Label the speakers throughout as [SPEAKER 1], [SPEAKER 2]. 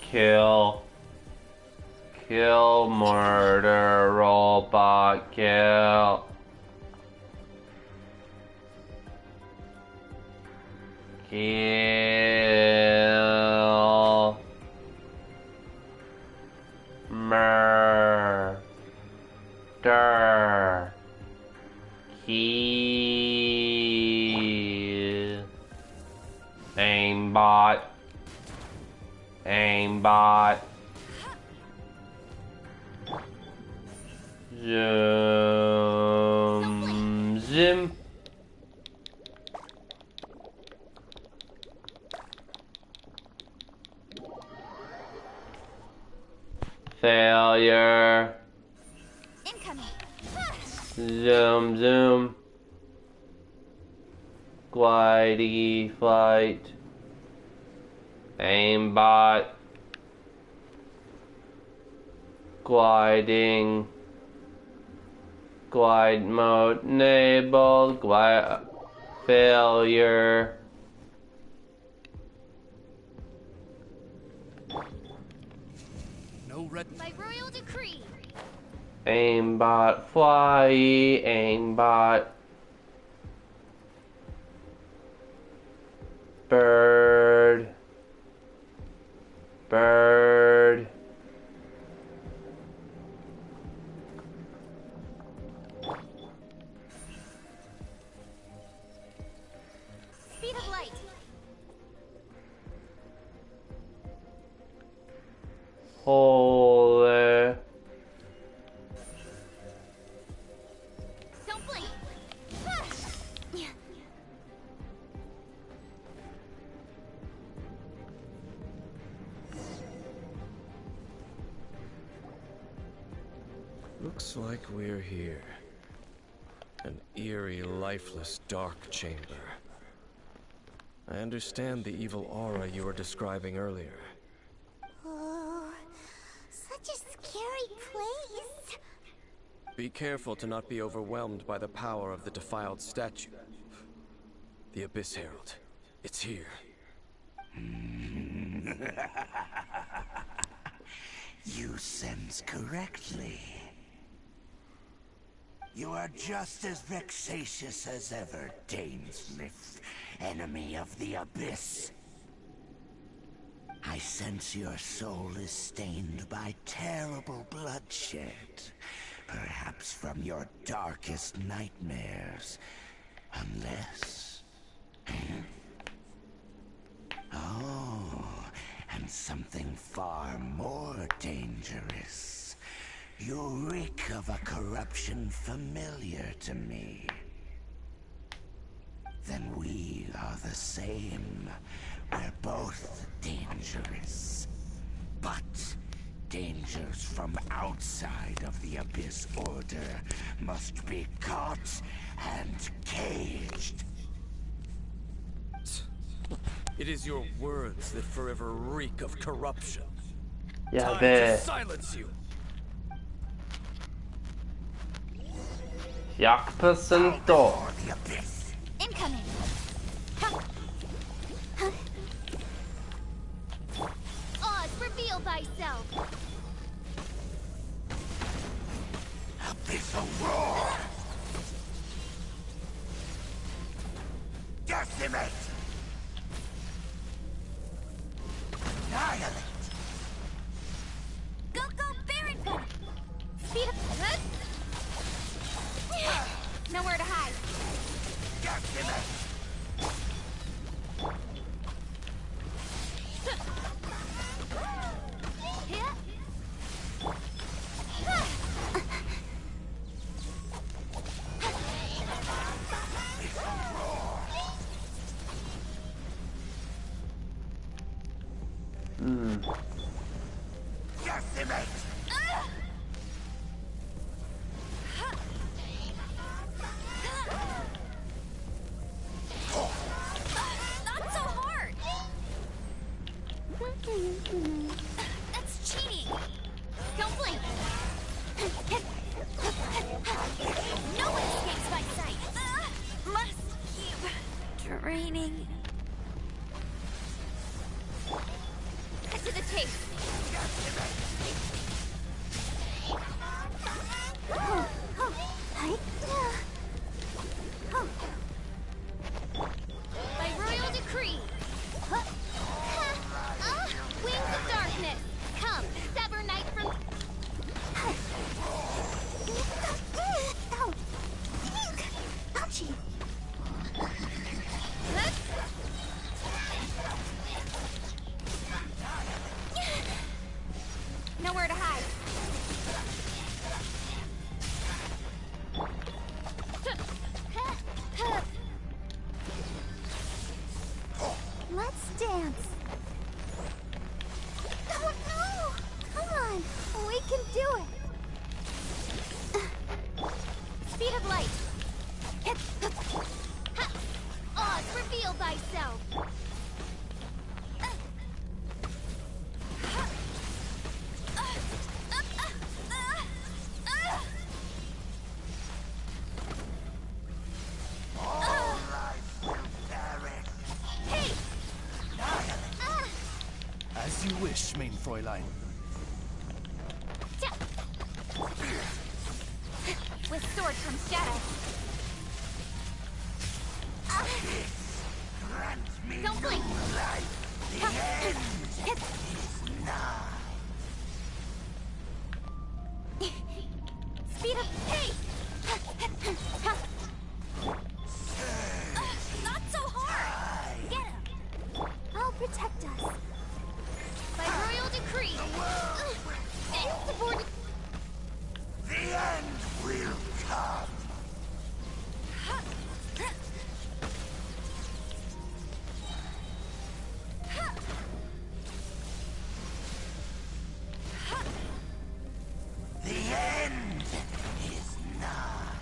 [SPEAKER 1] Kill. Kill, murder, robot, kill. Kill. Murder. Kill. Aimbot. Aimbot. Zoom. Zoom. Failure.
[SPEAKER 2] Incoming.
[SPEAKER 1] Zoom, zoom. Glidey flight. Aimbot. Gliding. Glide mode enabled. Glide. Failure.
[SPEAKER 3] No red.
[SPEAKER 2] By royal decree.
[SPEAKER 1] Aimbot fly. Aimbot. Bird. Bird.
[SPEAKER 2] Speed of light.
[SPEAKER 1] Holy.
[SPEAKER 2] Don't blink.
[SPEAKER 3] Looks like we're here. An eerie, lifeless, dark chamber. I understand the evil aura you were describing earlier.
[SPEAKER 2] Oh, such a scary place.
[SPEAKER 3] Be careful to not be overwhelmed by the power of the defiled statue. The Abyss Herald. It's here.
[SPEAKER 4] You sense correctly. You are just as vexatious as ever, Dainsleif, enemy of the Abyss. I sense your soul is stained by terrible bloodshed, perhaps from your darkest nightmares, unless... Oh, and something far more dangerous. You reek of a corruption familiar to me. Then we are the same. We're both dangerous. But dangers from outside of the Abyss Order must be caught and caged.
[SPEAKER 3] It is your words that forever reek of corruption.
[SPEAKER 1] Yeah,
[SPEAKER 3] Time
[SPEAKER 1] be.
[SPEAKER 3] to silence you.
[SPEAKER 1] Jak percento?
[SPEAKER 4] For the Abyss.
[SPEAKER 2] Incoming. Oz, reveal thyself.
[SPEAKER 4] Abyssal roar! Decimate! Annihilate!
[SPEAKER 2] Go, go, Baron! Speed of... Nowhere to hide.
[SPEAKER 4] Decimate! Decimate!
[SPEAKER 2] Not so hard! That's cheating! Don't blink! No one escapes my sight! Must keep training. chase. By royal decree. Wings of darkness. Come, sever night from...
[SPEAKER 5] Ouchie.
[SPEAKER 2] Nowhere to hide.
[SPEAKER 5] Let's dance. Oh no! Come on, we can do it.
[SPEAKER 2] Speed of light. Oz, reveal thyself. Hey!
[SPEAKER 6] As you wish, main Fräulein.
[SPEAKER 2] With sword comes shadow.
[SPEAKER 4] Grant me
[SPEAKER 2] Don't blink.
[SPEAKER 4] new life. The end is nigh.
[SPEAKER 2] Speed of pace. Not so hard. Get him.
[SPEAKER 5] I'll protect us.
[SPEAKER 2] By royal decree. Insubordinate.
[SPEAKER 4] The end will come. The end is nigh.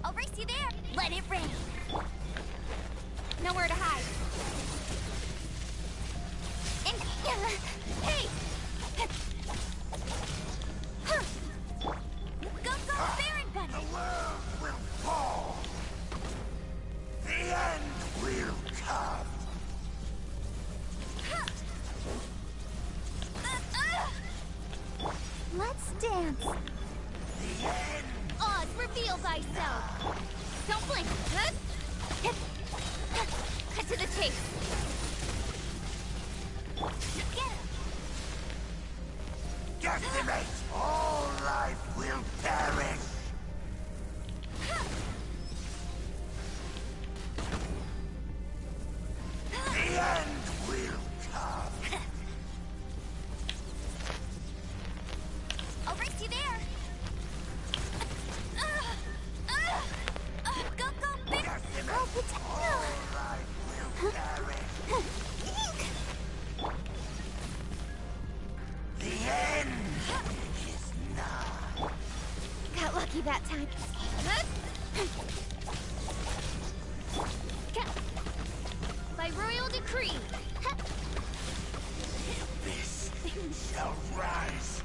[SPEAKER 2] I'll race you there. Let it rain. Nowhere to hide. And hey! Go, Baron Bunny!
[SPEAKER 4] The world will fall. The end will come.
[SPEAKER 5] Let's dance.
[SPEAKER 4] The end.
[SPEAKER 2] Oz, reveal thyself. Don't blink. Cut to the chase. Get him.
[SPEAKER 4] Decimate. All life will perish. The end will come.
[SPEAKER 2] I'll race you there. Go, big.
[SPEAKER 5] I'll protect
[SPEAKER 4] All life will perish. The end is nigh.
[SPEAKER 2] Got lucky that time. By royal decree.
[SPEAKER 4] This shall rise.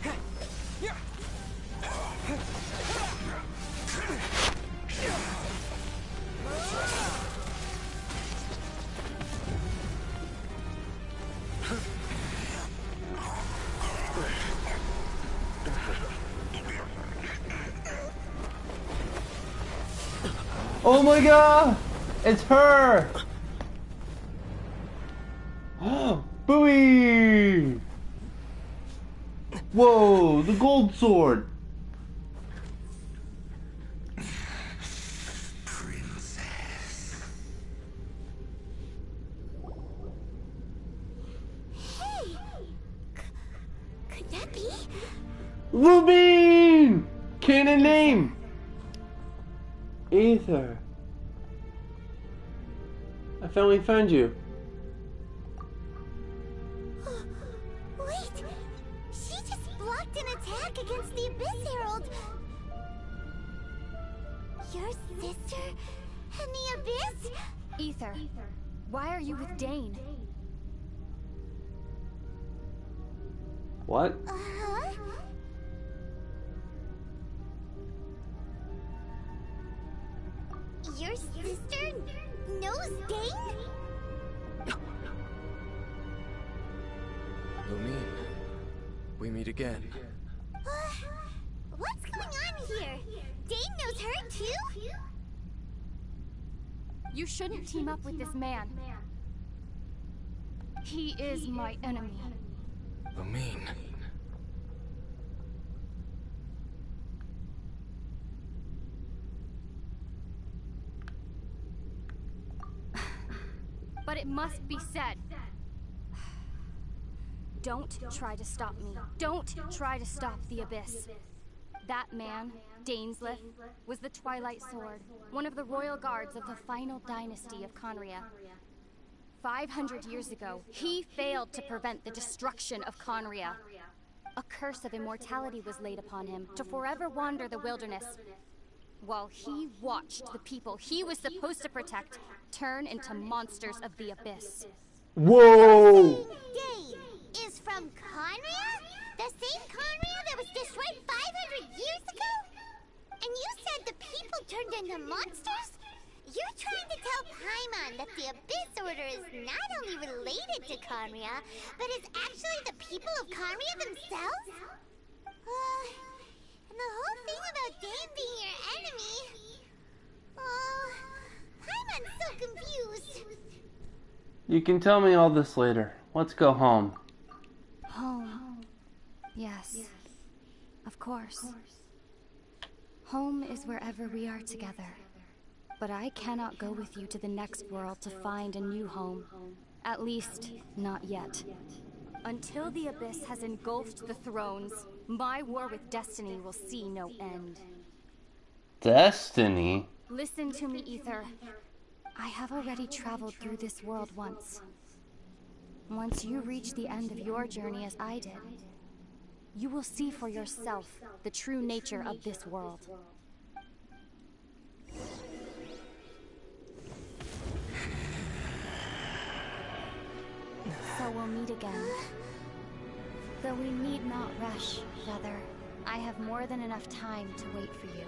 [SPEAKER 1] Oh my god! It's her! Booey! Whoa, the gold sword!
[SPEAKER 4] Princess.
[SPEAKER 5] Hey! Could that be?
[SPEAKER 1] Lubin! Canon name! Aether. I finally found you.
[SPEAKER 5] Wait! She just blocked an attack against the Abyss Herald! Your sister and the Abyss?
[SPEAKER 2] Aether, why are you with Dane?
[SPEAKER 1] What?
[SPEAKER 5] Uh-huh. Your sister knows Dane?
[SPEAKER 3] meet again.
[SPEAKER 5] What's going on here? Dane knows her too?
[SPEAKER 2] You shouldn't team up with this man. He is my enemy.
[SPEAKER 3] Lumine.
[SPEAKER 2] But it must be said. Don't try to stop me. Don't try to stop the Abyss. That man, Dainsleif, was the Twilight Sword, one of the royal guards of the final dynasty of Conria. 500 years ago, he failed to prevent the destruction of Conria. A curse of immortality was laid upon him to forever wander the wilderness, while he watched the people he was supposed to protect turn into monsters of the Abyss.
[SPEAKER 1] Whoa!
[SPEAKER 5] Dane is from Conria? The same Conria that was destroyed 500 years ago? And you said the people turned into monsters? You're trying to tell Paimon that the Abyss Order is not only related to Conria, but is actually the people of Conria themselves? And the whole thing about Dane being your enemy... Paimon's so confused.
[SPEAKER 1] You can tell me all this later. Let's go home.
[SPEAKER 2] Home. Yes. Of course. Home is wherever we are together. But I cannot go with you to the next world to find a new home. At least, not yet. Until the Abyss has engulfed the thrones, my war with Destiny will see no end.
[SPEAKER 1] Destiny?
[SPEAKER 2] Listen to me, Ether. I have already traveled through this world once. Once you reach the end of your journey as I did, you will see for yourself the true nature of this world. So we'll meet again. Though we need not rush, Feather. I have more than enough time to wait for you.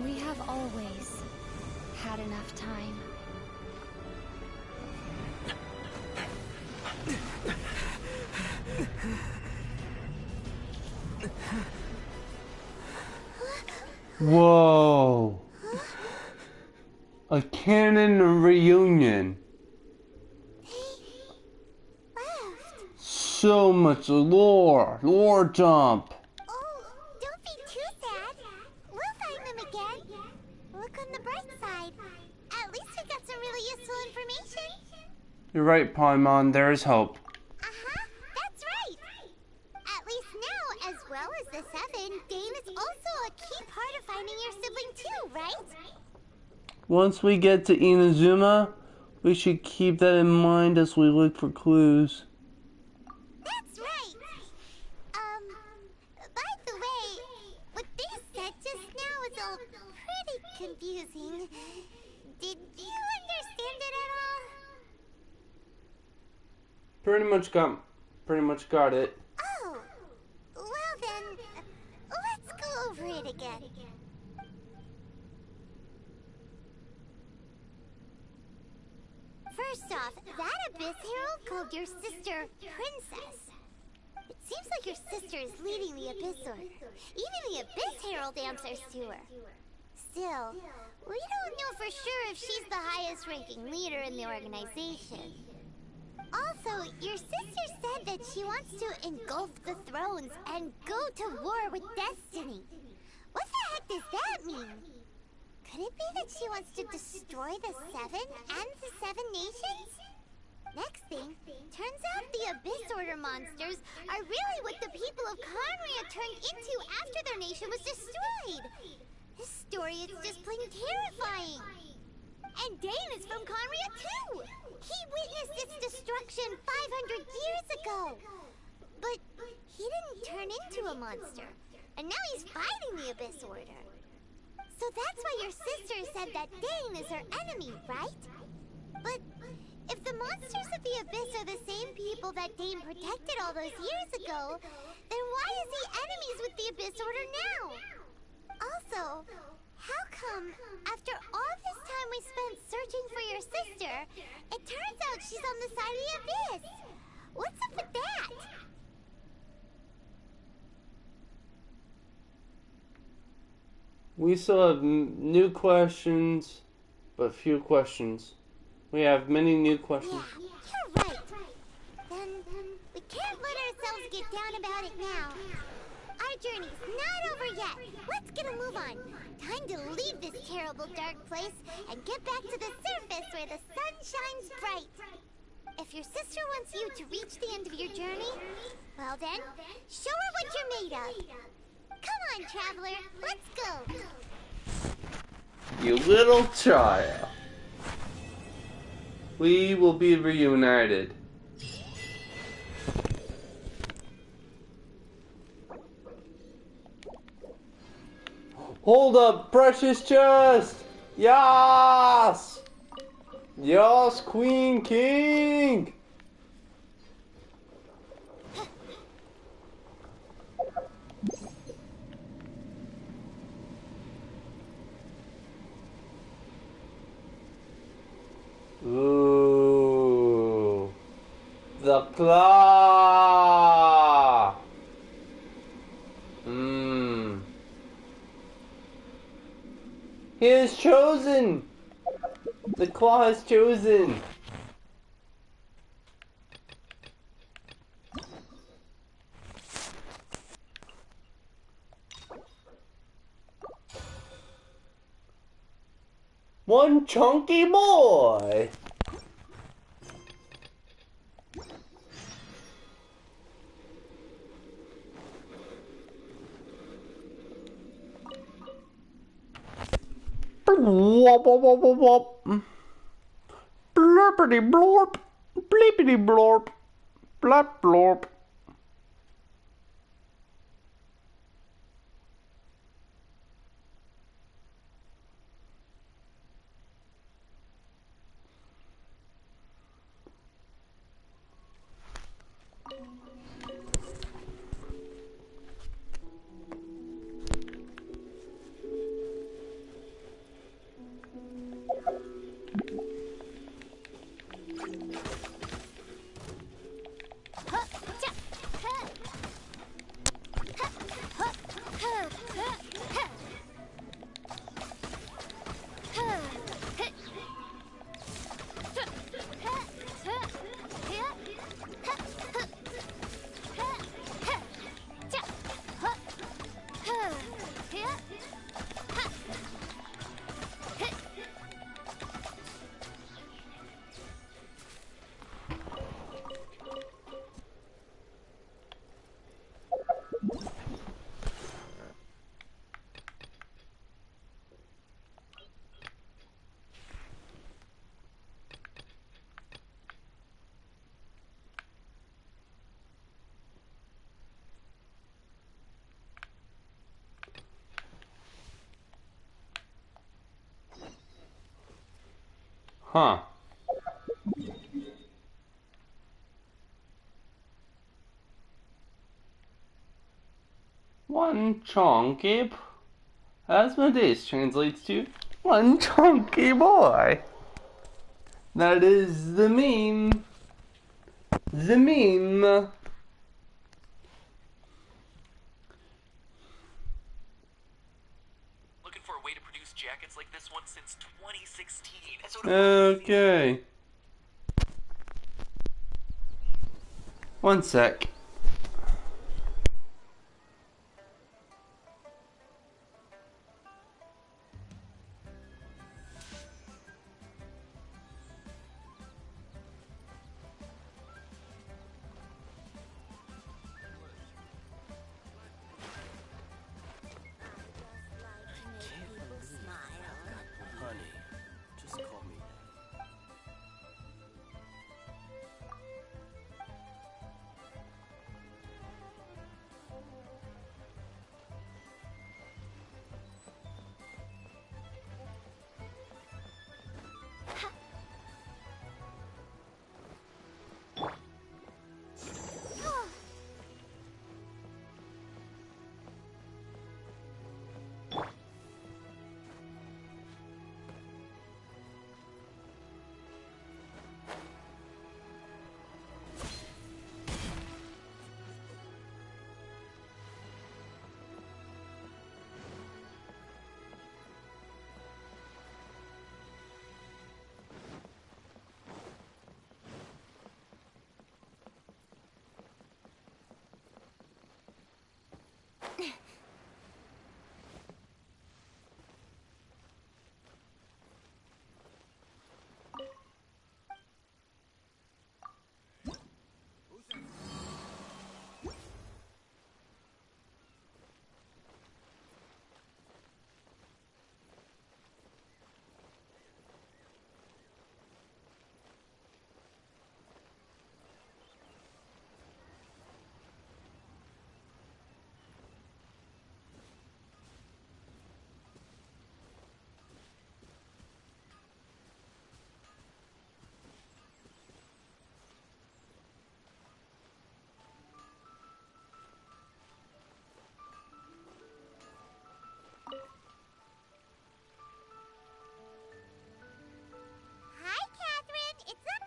[SPEAKER 2] We have always had enough time.
[SPEAKER 1] Whoa! A canon reunion. So much lore. Lore dump.
[SPEAKER 5] Oh, don't be too sad. We'll find them again. Look on the bright side. At least we got some really useful information.
[SPEAKER 1] You're right, Paimon. There is hope.
[SPEAKER 5] That's right. At least now, as well as the Seven, Dane is also a key part of finding your sibling too, right?
[SPEAKER 1] Once we get to Inazuma, we should keep that in mind as we look for clues.
[SPEAKER 5] That's right. By the way, what they said just now was all pretty confusing. Did you understand it at all?
[SPEAKER 1] Pretty much got it.
[SPEAKER 5] Oh, well then, let's go over it again. First off, that Abyss Herald called your sister Princess. It seems like your sister is leading the Abyss Order. Even the Abyss Herald answers to her. Still, we don't know for sure if she's the highest ranking leader in the organization. Also, your sister said that she wants to engulf the thrones and go to war with Destiny. What the heck does that mean? Could it be that she wants to destroy the Seven and the Seven Nations? Next thing, turns out the Abyss Order monsters are really what the people of Conria turned into after their nation was destroyed. This story is just plain terrifying. And Dane is from Conria too. He witnessed its destruction 500 years ago. But he didn't turn into a monster. And now he's fighting the Abyss Order. So that's why your sister said that Dane is her enemy, right? But if the monsters of the Abyss are the same people that Dane protected all those years ago, then why is he enemies with the Abyss Order now? Also, how come, after all this time we spent searching for your sister, she's on the side of the abyss. What's up with that?
[SPEAKER 1] We still have new questions, but few questions. We have many new questions.
[SPEAKER 5] Yeah, you're right. Then we can't let ourselves get down about it now. Our journey's not over yet. Let's get a move on. Time to leave this terrible dark place and get back to the surface where the sun shines bright. If your sister wants you to reach the end of your journey, well then, show her what you're made of. Come on, traveler, let's go.
[SPEAKER 1] You little child. We will be reunited. Hold up, precious chest! Yas! Yas, Queen King! Ooh. The claw! He is chosen! The claw has chosen! One chunky boy! Wop wop wop wop wop. Blurpity blorp. Bleepity blorp. Blap blorp. Huh. One chunky, as Asmodeus translates to, one chunky boy. That is the meme. The meme.
[SPEAKER 7] Looking for a way to produce jackets like this one since 2016.
[SPEAKER 1] Okay. One sec.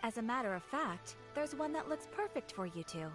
[SPEAKER 8] As a matter of fact, there's one that looks perfect for you two.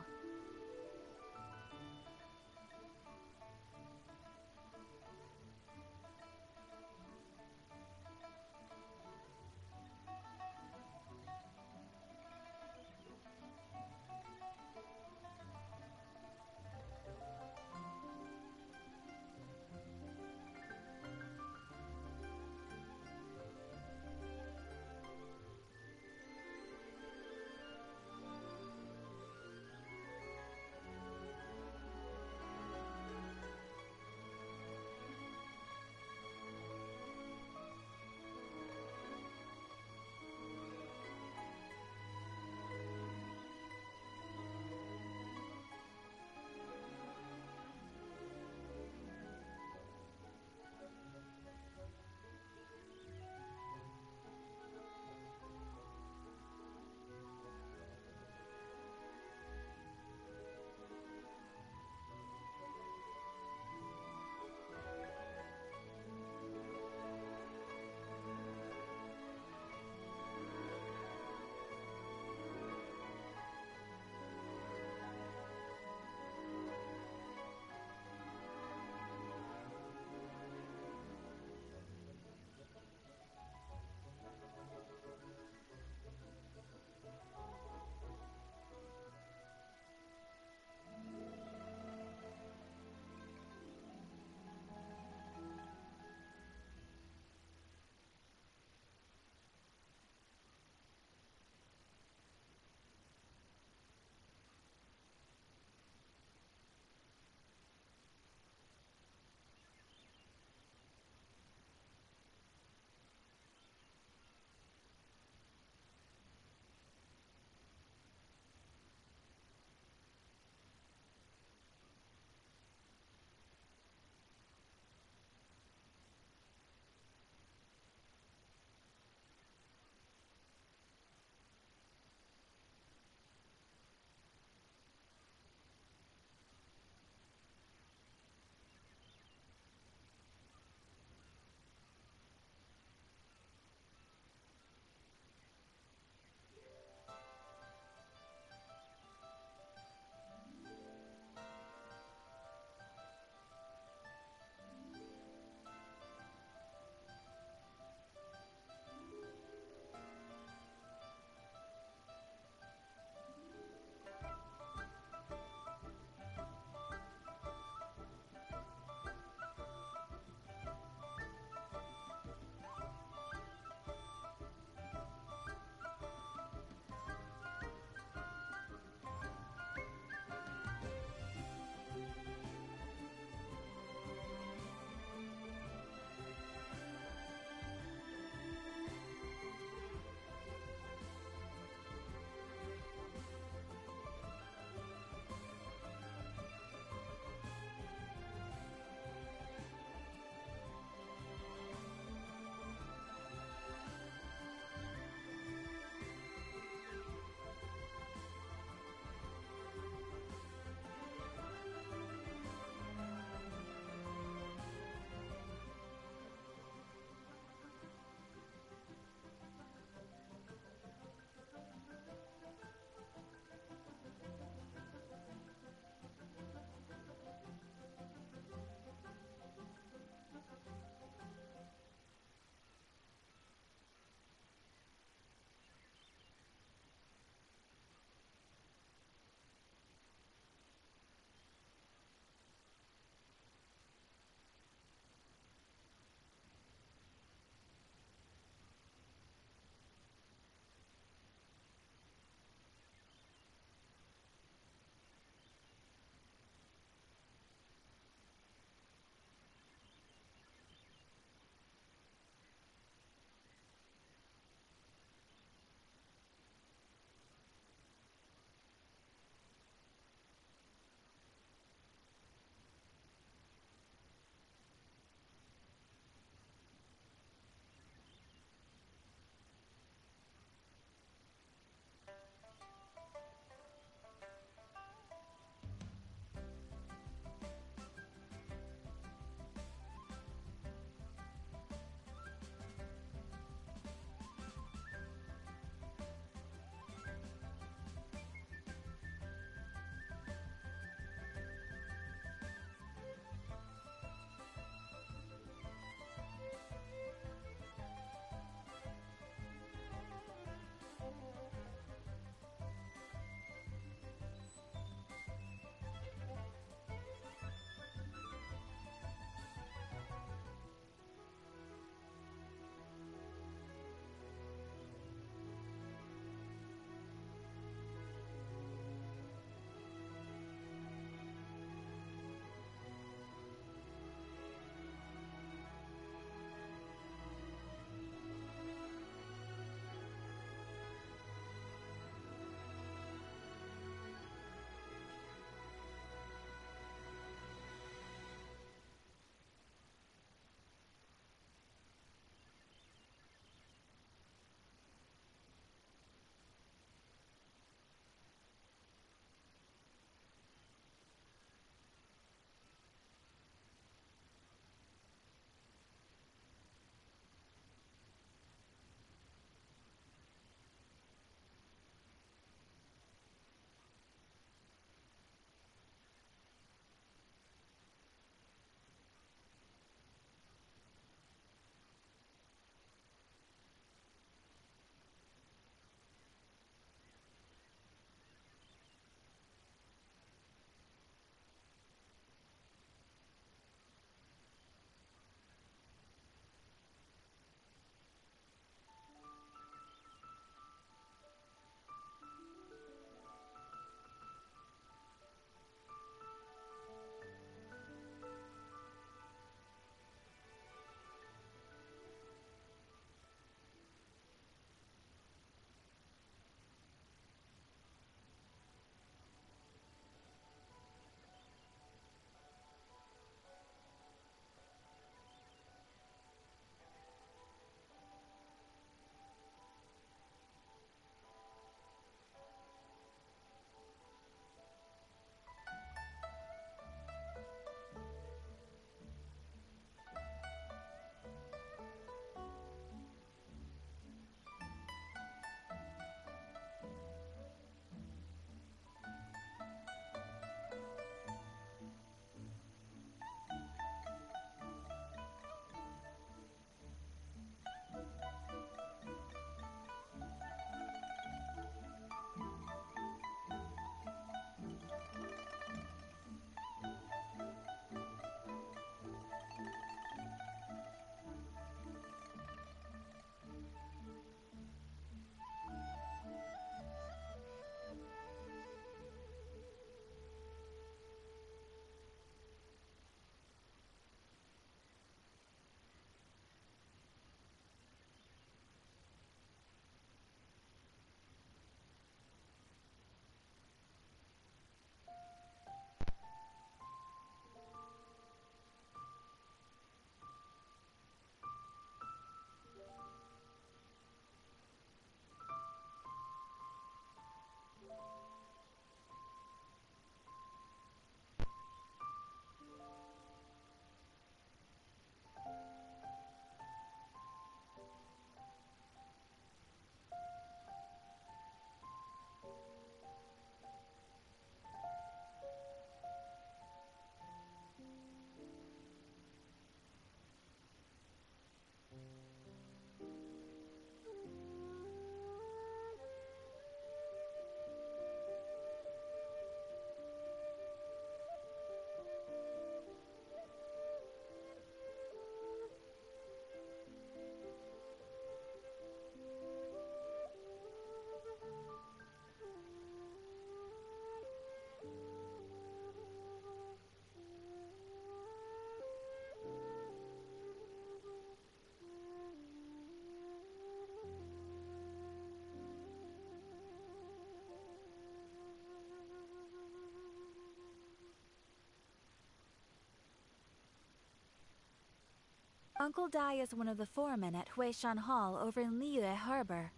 [SPEAKER 8] Uncle Dai is one of the foremen at Huishan Hall over in Liyue Harbor.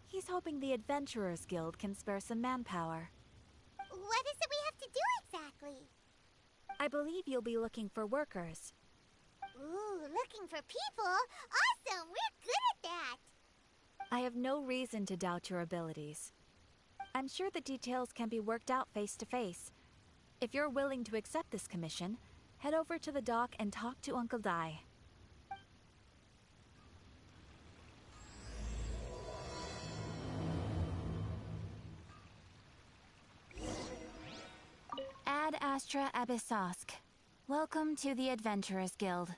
[SPEAKER 8] He's hoping the Adventurers Guild can spare some manpower.
[SPEAKER 5] What is it we have to do exactly?
[SPEAKER 8] I believe you'll be looking for workers.
[SPEAKER 5] Ooh, looking for people? Awesome! We're good at that!
[SPEAKER 8] I have no reason to doubt your abilities. I'm sure the details can be worked out face to face. If you're willing to accept this commission, head over to the dock and talk to Uncle Dai. Ad Astra Abyssosk. Welcome to the Adventurers Guild.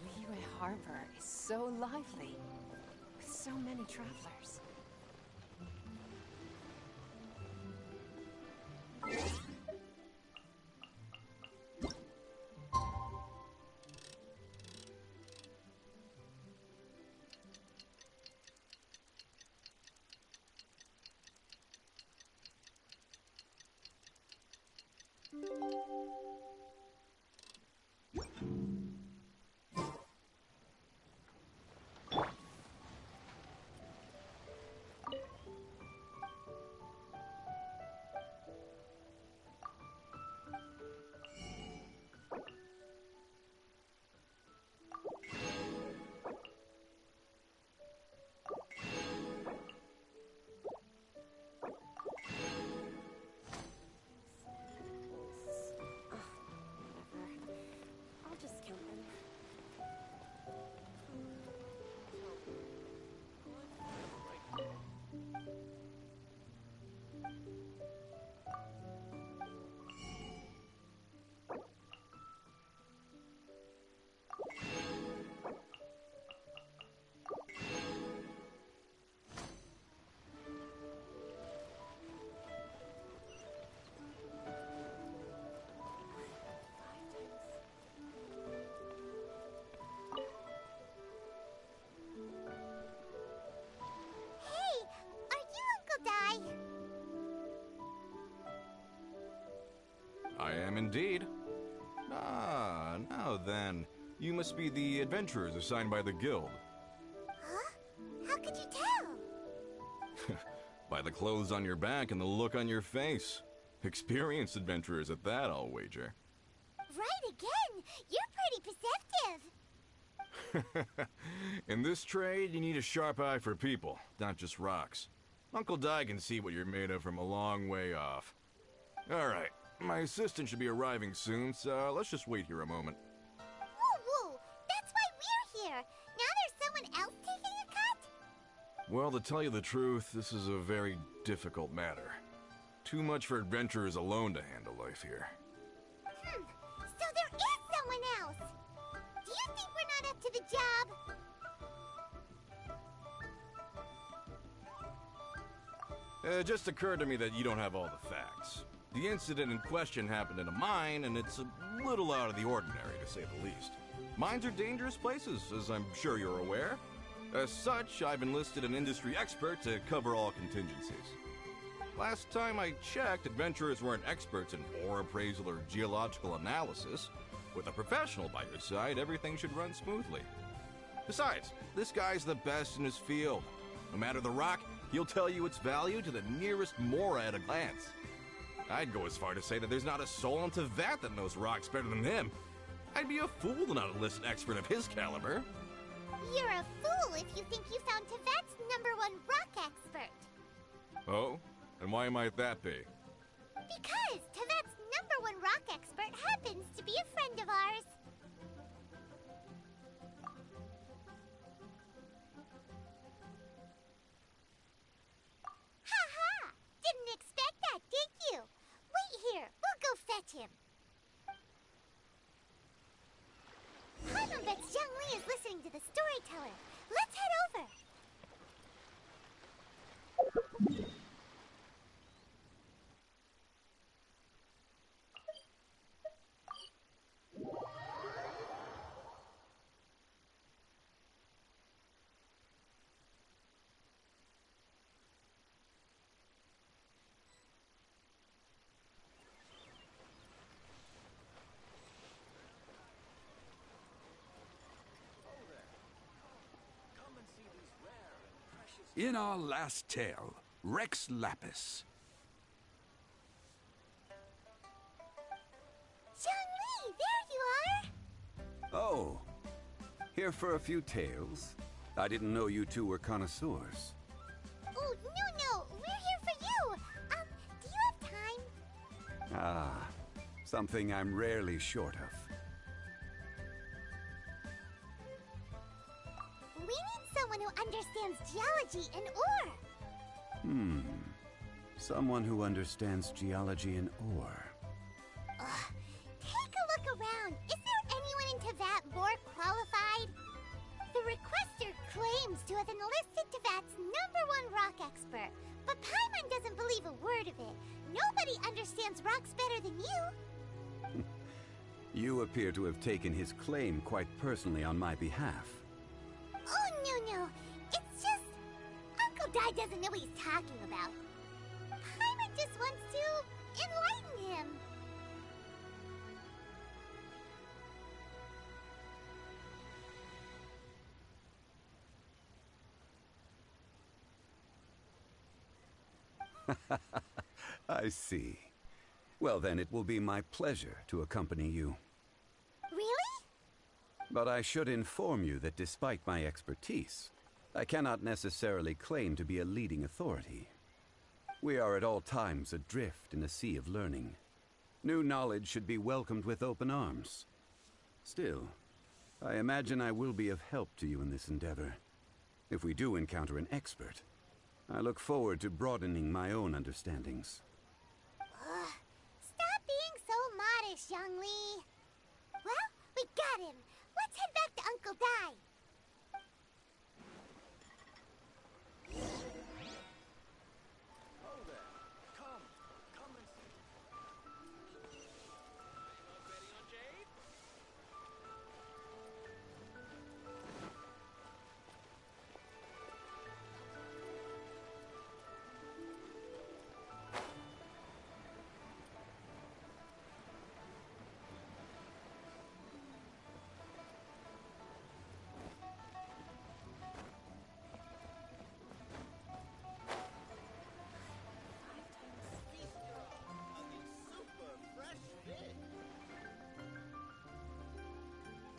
[SPEAKER 9] Liyue Harbor is so lively, with so many travelers.
[SPEAKER 10] I am indeed. Ah, now then. You must be the adventurers assigned by the guild.
[SPEAKER 5] Huh? How could you tell?
[SPEAKER 10] By the clothes on your back and the look on your face. Experienced adventurers at that, I'll wager.
[SPEAKER 5] Right again! You're pretty perceptive!
[SPEAKER 10] In this trade, you need a sharp eye for people, not just rocks. Uncle Dai can see what you're made of from a long way off. Alright, my assistant should be arriving soon, so let's just wait here a moment.
[SPEAKER 5] Woo-woo! That's why we're here! Now there's someone else taking a cut?
[SPEAKER 10] Well, to tell you the truth, this is a very difficult matter. Too much for adventurers alone to handle life here.
[SPEAKER 5] So there is someone else! Do you think we're not up to the job?
[SPEAKER 10] It just occurred to me that you don't have all the facts. The incident in question happened in a mine, and it's a little out of the ordinary, to say the least. Mines are dangerous places, as I'm sure you're aware. As such, I've enlisted an industry expert to cover all contingencies. Last time I checked, adventurers weren't experts in ore appraisal or geological analysis. With a professional by your side, everything should run smoothly. Besides, this guy's the best in his field. No matter the rock, he'll tell you its value to the nearest mora at a glance. I'd go as far to say that there's not a soul in Tevat that knows rocks better than him. I'd be a fool to not enlist an expert of his caliber.
[SPEAKER 5] You're a fool if you think you found Tevat's #1 rock expert.
[SPEAKER 10] Oh? And why might that be?
[SPEAKER 5] Because Tevat's #1 rock expert happens to be a friend of ours. Ha-ha! Didn't expect that, did you? Wait here, we'll go fetch him. Paimon bets Zhang Li is listening to the storyteller. Let's head over.
[SPEAKER 11] In our last tale, Rex Lapis.
[SPEAKER 5] Zhang Li, there you are!
[SPEAKER 12] Oh, here for a few tales? I didn't know you two were connoisseurs.
[SPEAKER 5] Oh, no, we're here for you! Do you have time?
[SPEAKER 12] Ah, something I'm rarely short of.
[SPEAKER 5] We need someone who understands geology and ore.
[SPEAKER 12] Someone who understands geology and ore.
[SPEAKER 5] Take a look around. Is there anyone in Tevat more qualified? The requester claims to have enlisted Tevat's #1 rock expert, but Paimon doesn't believe a word of it. Nobody understands rocks better than you.
[SPEAKER 12] You appear to have taken his claim quite personally on my behalf.
[SPEAKER 5] Oh, no. It's just... Uncle Dai doesn't know what he's talking about. Paimon just wants to enlighten him.
[SPEAKER 12] I see. Well, then it will be my pleasure to accompany you.
[SPEAKER 5] Really?
[SPEAKER 12] But I should inform you that despite my expertise, I cannot necessarily claim to be a leading authority. We are at all times adrift in a sea of learning. New knowledge should be welcomed with open arms. Still, I imagine I will be of help to you in this endeavor. If we do encounter an expert, I look forward to broadening my own understandings.
[SPEAKER 5] Stop being so modest, Young Lee. Well, we got him. Let's head back to Uncle Dai.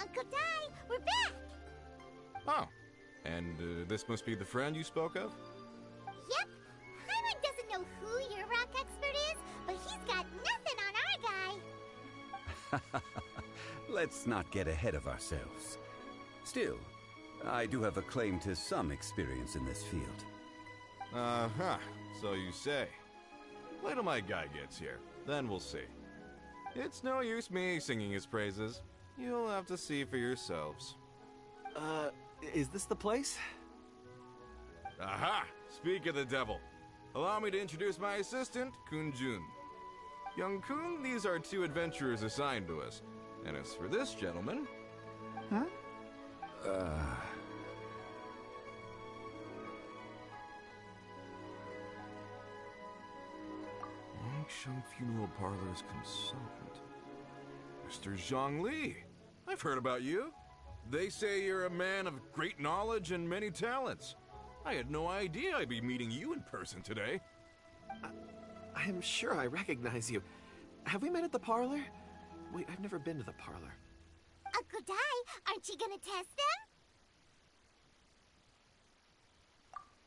[SPEAKER 5] Uncle Dai, we're back!
[SPEAKER 10] Oh, and this must be the friend you spoke of?
[SPEAKER 5] Yep. Paimon doesn't know who your rock expert is, but he's got nothing on our guy.
[SPEAKER 12] Let's not get ahead of ourselves. Still, I do have a claim to some experience in this field.
[SPEAKER 10] Uh-huh, so you say. Wait till my guy gets here, then we'll see. It's no use me singing his praises. You'll have to see for yourselves.
[SPEAKER 6] Is this the place?
[SPEAKER 10] Aha! Speak of the devil. Allow me to introduce my assistant, Kun Jun. Young Kun, these are 2 adventurers assigned to us. And as for this gentleman...
[SPEAKER 6] Huh?
[SPEAKER 10] Archon Funeral Parlor's consultant. Mr. Zhongli. I've heard about you. They say you're a man of great knowledge and many talents. I had no idea I'd be meeting you in person today.
[SPEAKER 6] I'm sure I recognize you. Have we met at the parlor? Wait, I've never been to the parlor.
[SPEAKER 5] Uncle Dai, aren't you gonna test them?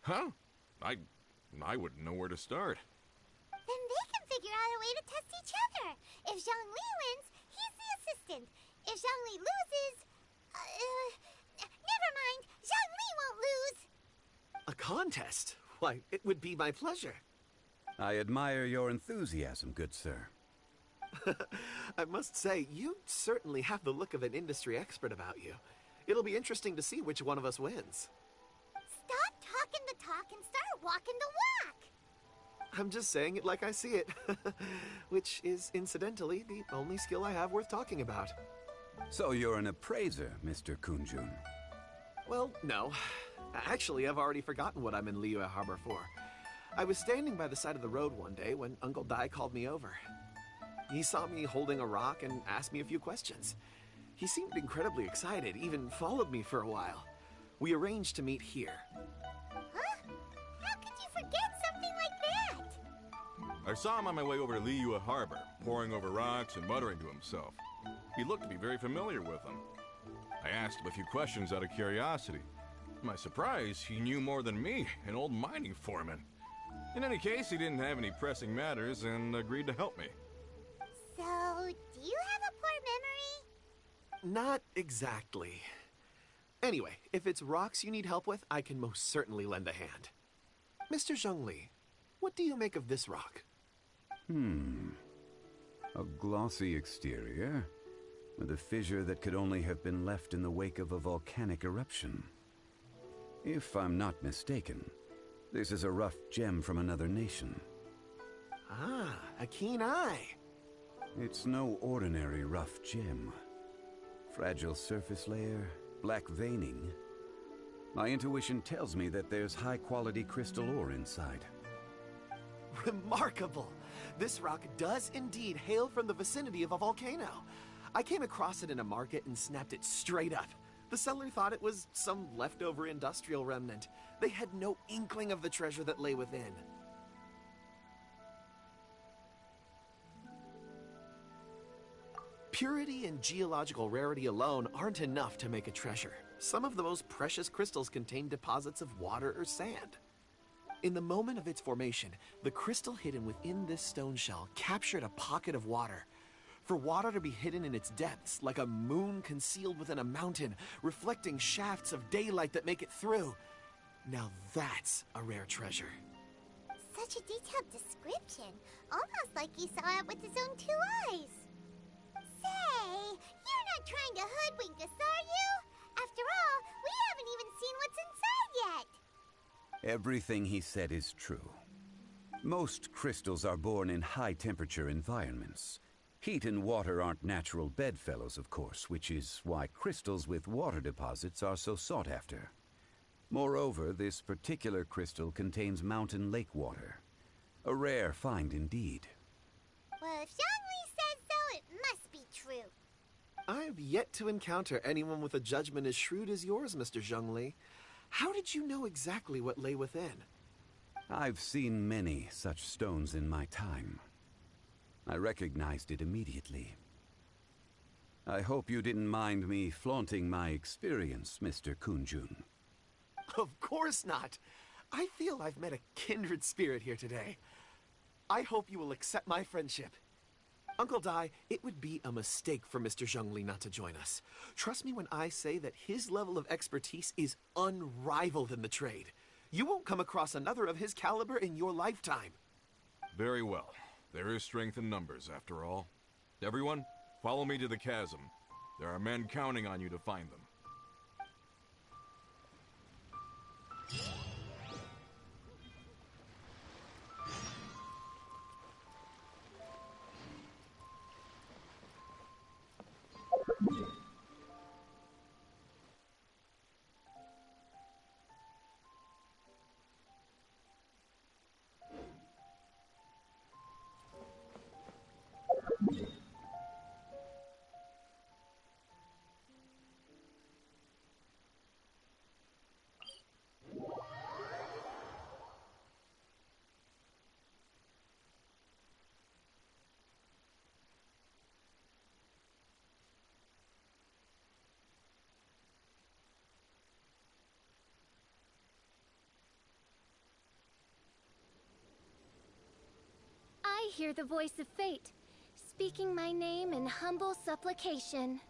[SPEAKER 10] Huh? I wouldn't know where to start.
[SPEAKER 5] Then they can figure out a way to test each other. If Zhongli wins, he's the assistant. If Zhongli loses... never mind. Zhongli won't lose.
[SPEAKER 6] A contest? Why, it would be my pleasure.
[SPEAKER 12] I admire your enthusiasm, good sir.
[SPEAKER 6] I must say, you certainly have the look of an industry expert about you. It'll be interesting to see which one of us wins.
[SPEAKER 5] Stop talking the talk and start walking the walk.
[SPEAKER 6] I'm just saying it like I see it. Which is, incidentally, the only skill I have worth talking about.
[SPEAKER 12] So you're an appraiser, Mr. Kunjun.
[SPEAKER 6] Well, no. Actually, I've already forgotten what I'm in Liyue Harbor for. I was standing by the side of the road one day when Uncle Dai called me over. He saw me holding a rock and asked me a few questions. He seemed incredibly excited, even followed me for a while. We arranged to meet here.
[SPEAKER 5] Huh? How could you forget something like that?
[SPEAKER 10] I saw him on my way over to Liyue Harbor, poring over rocks and muttering to himself. He looked to be very familiar with them. I asked him a few questions out of curiosity. To my surprise, he knew more than me, an old mining foreman. In any case, he didn't have any pressing matters and agreed to help me.
[SPEAKER 5] So, do you have a poor memory?
[SPEAKER 6] Not exactly. Anyway, if it's rocks you need help with, I can most certainly lend a hand. Mr. Zhongli, what do you make of this rock?
[SPEAKER 12] A glossy exterior, with a fissure that could only have been left in the wake of a volcanic eruption. If I'm not mistaken, this is a rough gem from another nation.
[SPEAKER 6] Ah, a keen eye.
[SPEAKER 12] It's no ordinary rough gem. Fragile surface layer, black veining. My intuition tells me that there's high-quality crystal ore inside.
[SPEAKER 6] Remarkable! This rock does indeed hail from the vicinity of a volcano. I came across it in a market and snapped it straight up. The seller thought it was some leftover industrial remnant. They had no inkling of the treasure that lay within. Purity and geological rarity alone aren't enough to make a treasure. Some of the most precious crystals contain deposits of water or sand. In the moment of its formation, the crystal hidden within this stone shell captured a pocket of water. For water to be hidden in its depths, like a moon concealed within a mountain, reflecting shafts of daylight that make it through. Now that's a rare treasure.
[SPEAKER 5] Such a detailed description. Almost like he saw it with his own 2 eyes. Say, you're not trying to hoodwink us, are you? After all, we haven't even seen what's inside yet.
[SPEAKER 12] Everything he said is true. Most crystals are born in high-temperature environments. Heat and water aren't natural bedfellows, of course, which is why crystals with water deposits are so sought after. Moreover, this particular crystal contains mountain lake water. A rare find indeed.
[SPEAKER 5] Well, if Zhongli says so, it must be true.
[SPEAKER 6] I've yet to encounter anyone with a judgment as shrewd as yours, Mr. Zhongli. How did you know exactly what lay within?
[SPEAKER 12] I've seen many such stones in my time. I recognized it immediately. I hope you didn't mind me flaunting my experience, Mr. Kunjun.
[SPEAKER 6] Of course not. I feel I've met a kindred spirit here today. I hope you will accept my friendship. Uncle Dai, it would be a mistake for Mr. Zhongli not to join us. Trust me when I say that his level of expertise is unrivaled in the trade. You won't come across another of his caliber in your lifetime.
[SPEAKER 10] Very well. There is strength in numbers, after all. Everyone, follow me to the chasm. There are men counting on you to find them.
[SPEAKER 5] hear the voice of fate, speaking my name in humble supplication.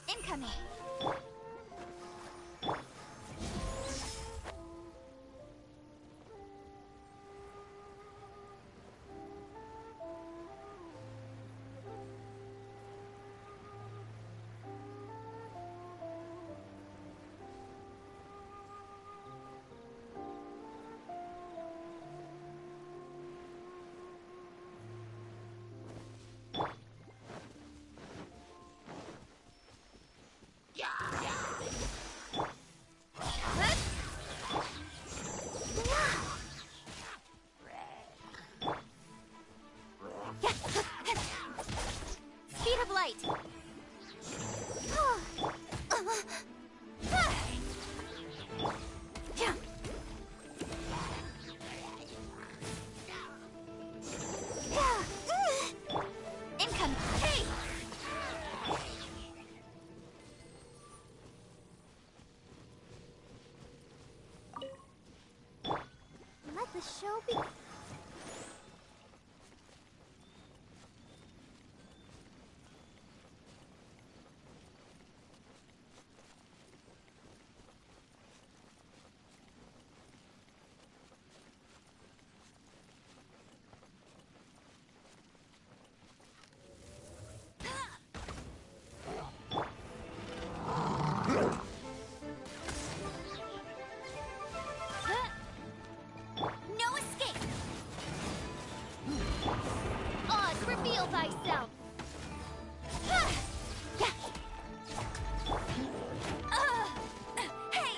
[SPEAKER 5] Incoming! Speed of light! Income! Hey! Let the show begin. No escape! Oz, reveal thyself! Hey!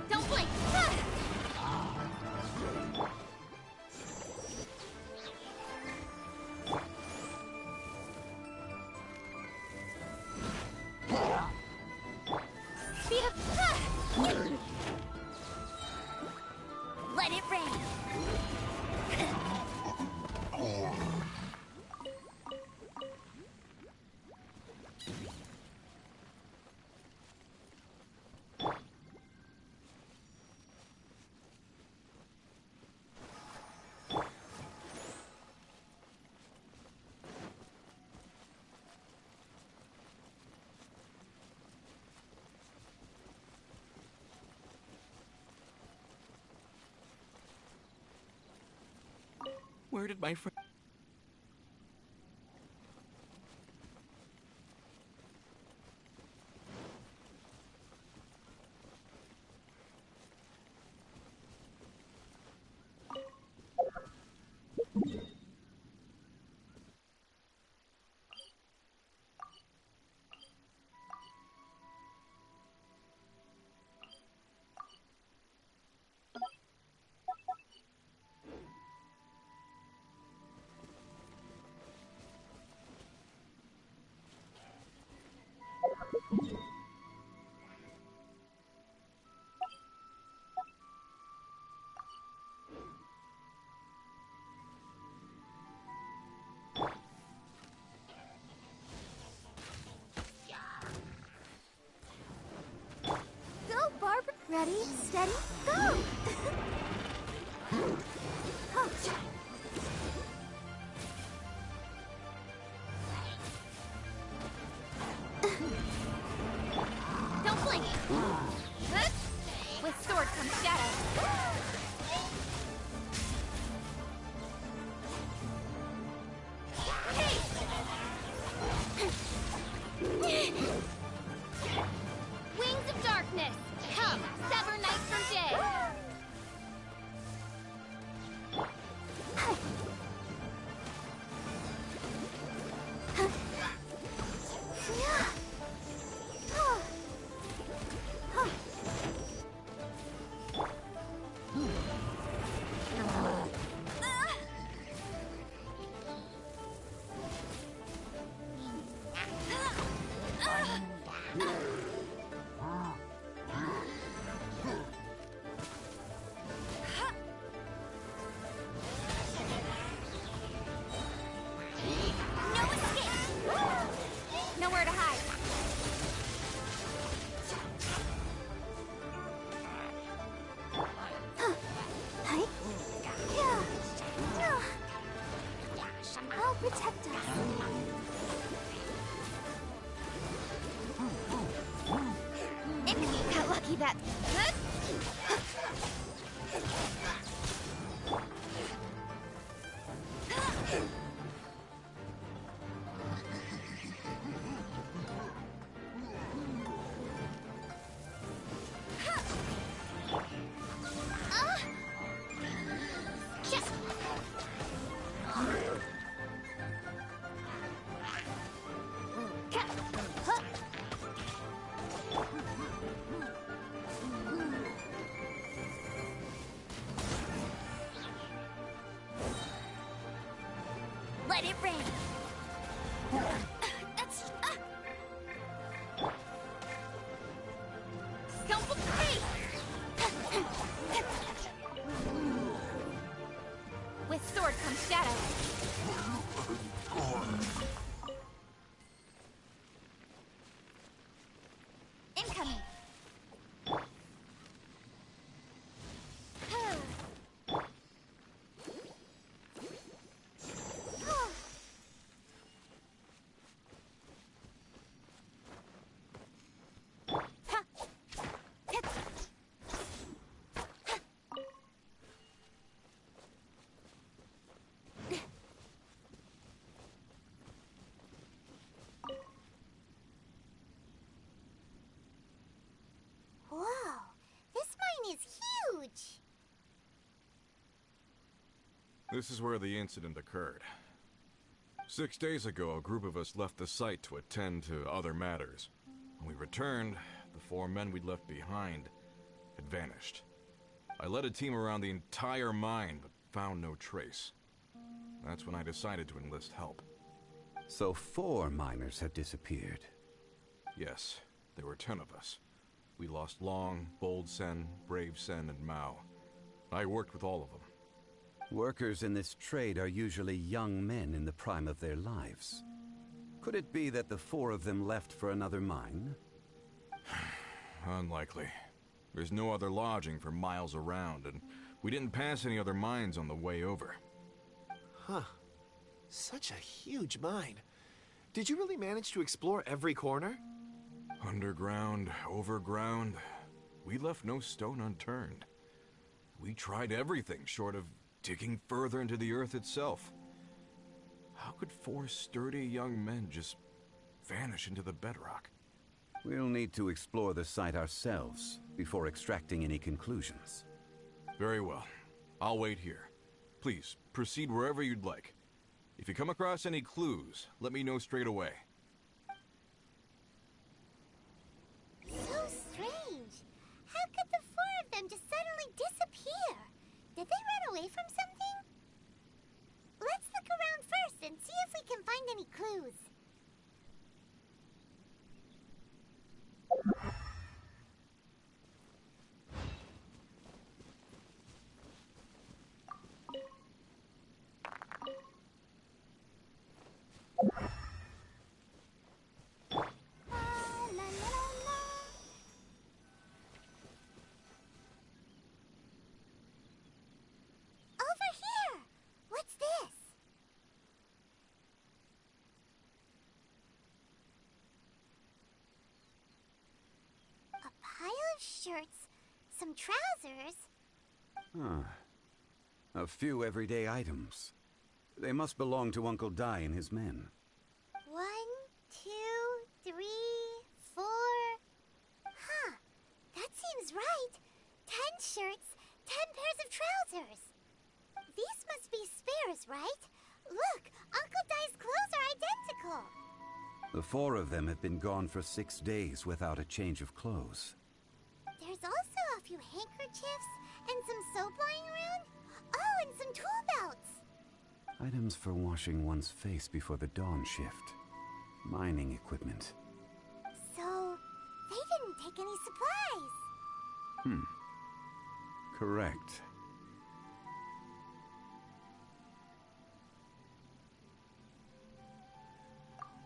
[SPEAKER 5] Don't blink! Speed of... Let it rain!
[SPEAKER 6] Where did my friend...
[SPEAKER 5] Go, Barbara! Ready, steady, go! Don't blink! With sword comes shadow. Wings of darkness! Come, sever night from day!
[SPEAKER 2] be that good? Let it rain. That's Stumble free. With sword comes shadow. Incoming.
[SPEAKER 5] Whoa, this mine is huge.
[SPEAKER 10] This is where the incident occurred. 6 days ago, a group of us left the site to attend to other matters. When we returned, the 4 men we'd left behind had vanished. I led a team around the entire mine, but found no trace. That's when I decided to enlist help.
[SPEAKER 12] So 4 miners had disappeared.
[SPEAKER 10] Yes, there were 10 of us. We lost Long, Bold Sen, Brave Sen, and Mao. I worked with all of them.
[SPEAKER 12] Workers in this trade are usually young men in the prime of their lives. Could it be that the 4 of them left for another mine?
[SPEAKER 10] Unlikely. There's no other lodging for miles around, and we didn't pass any other mines on the way over.
[SPEAKER 6] Huh. Such a huge mine. Did you really manage to explore every corner?
[SPEAKER 10] Underground, overground, we left no stone unturned. We tried everything short of digging further into the earth itself. How could 4 sturdy young men just vanish into the bedrock?
[SPEAKER 12] We'll need to explore the site ourselves before extracting any conclusions.
[SPEAKER 10] Very well. I'll wait here. Please, proceed wherever you'd like. If you come across any clues, let me know straight away.
[SPEAKER 5] So strange. How could the 4 of them just suddenly disappear? Did they run away from something? Let's look around first and see if we can find any clues. Over here! What's this? A pile of shirts, some trousers.
[SPEAKER 12] A few everyday items. They must belong to Uncle Dai and his men.
[SPEAKER 5] 1, 2, 3, 4. Huh. That seems right. 10 shirts, 10 pairs of trousers. These must be spares, right? Look, Uncle Dai's clothes are identical.
[SPEAKER 12] The 4 of them have been gone for 6 days without a change of clothes.
[SPEAKER 5] There's also a few handkerchiefs and some soap lying around. Oh, and some tool belts.
[SPEAKER 12] Items for washing one's face before the dawn shift. Mining equipment.
[SPEAKER 5] So, they didn't take any supplies.
[SPEAKER 12] Correct.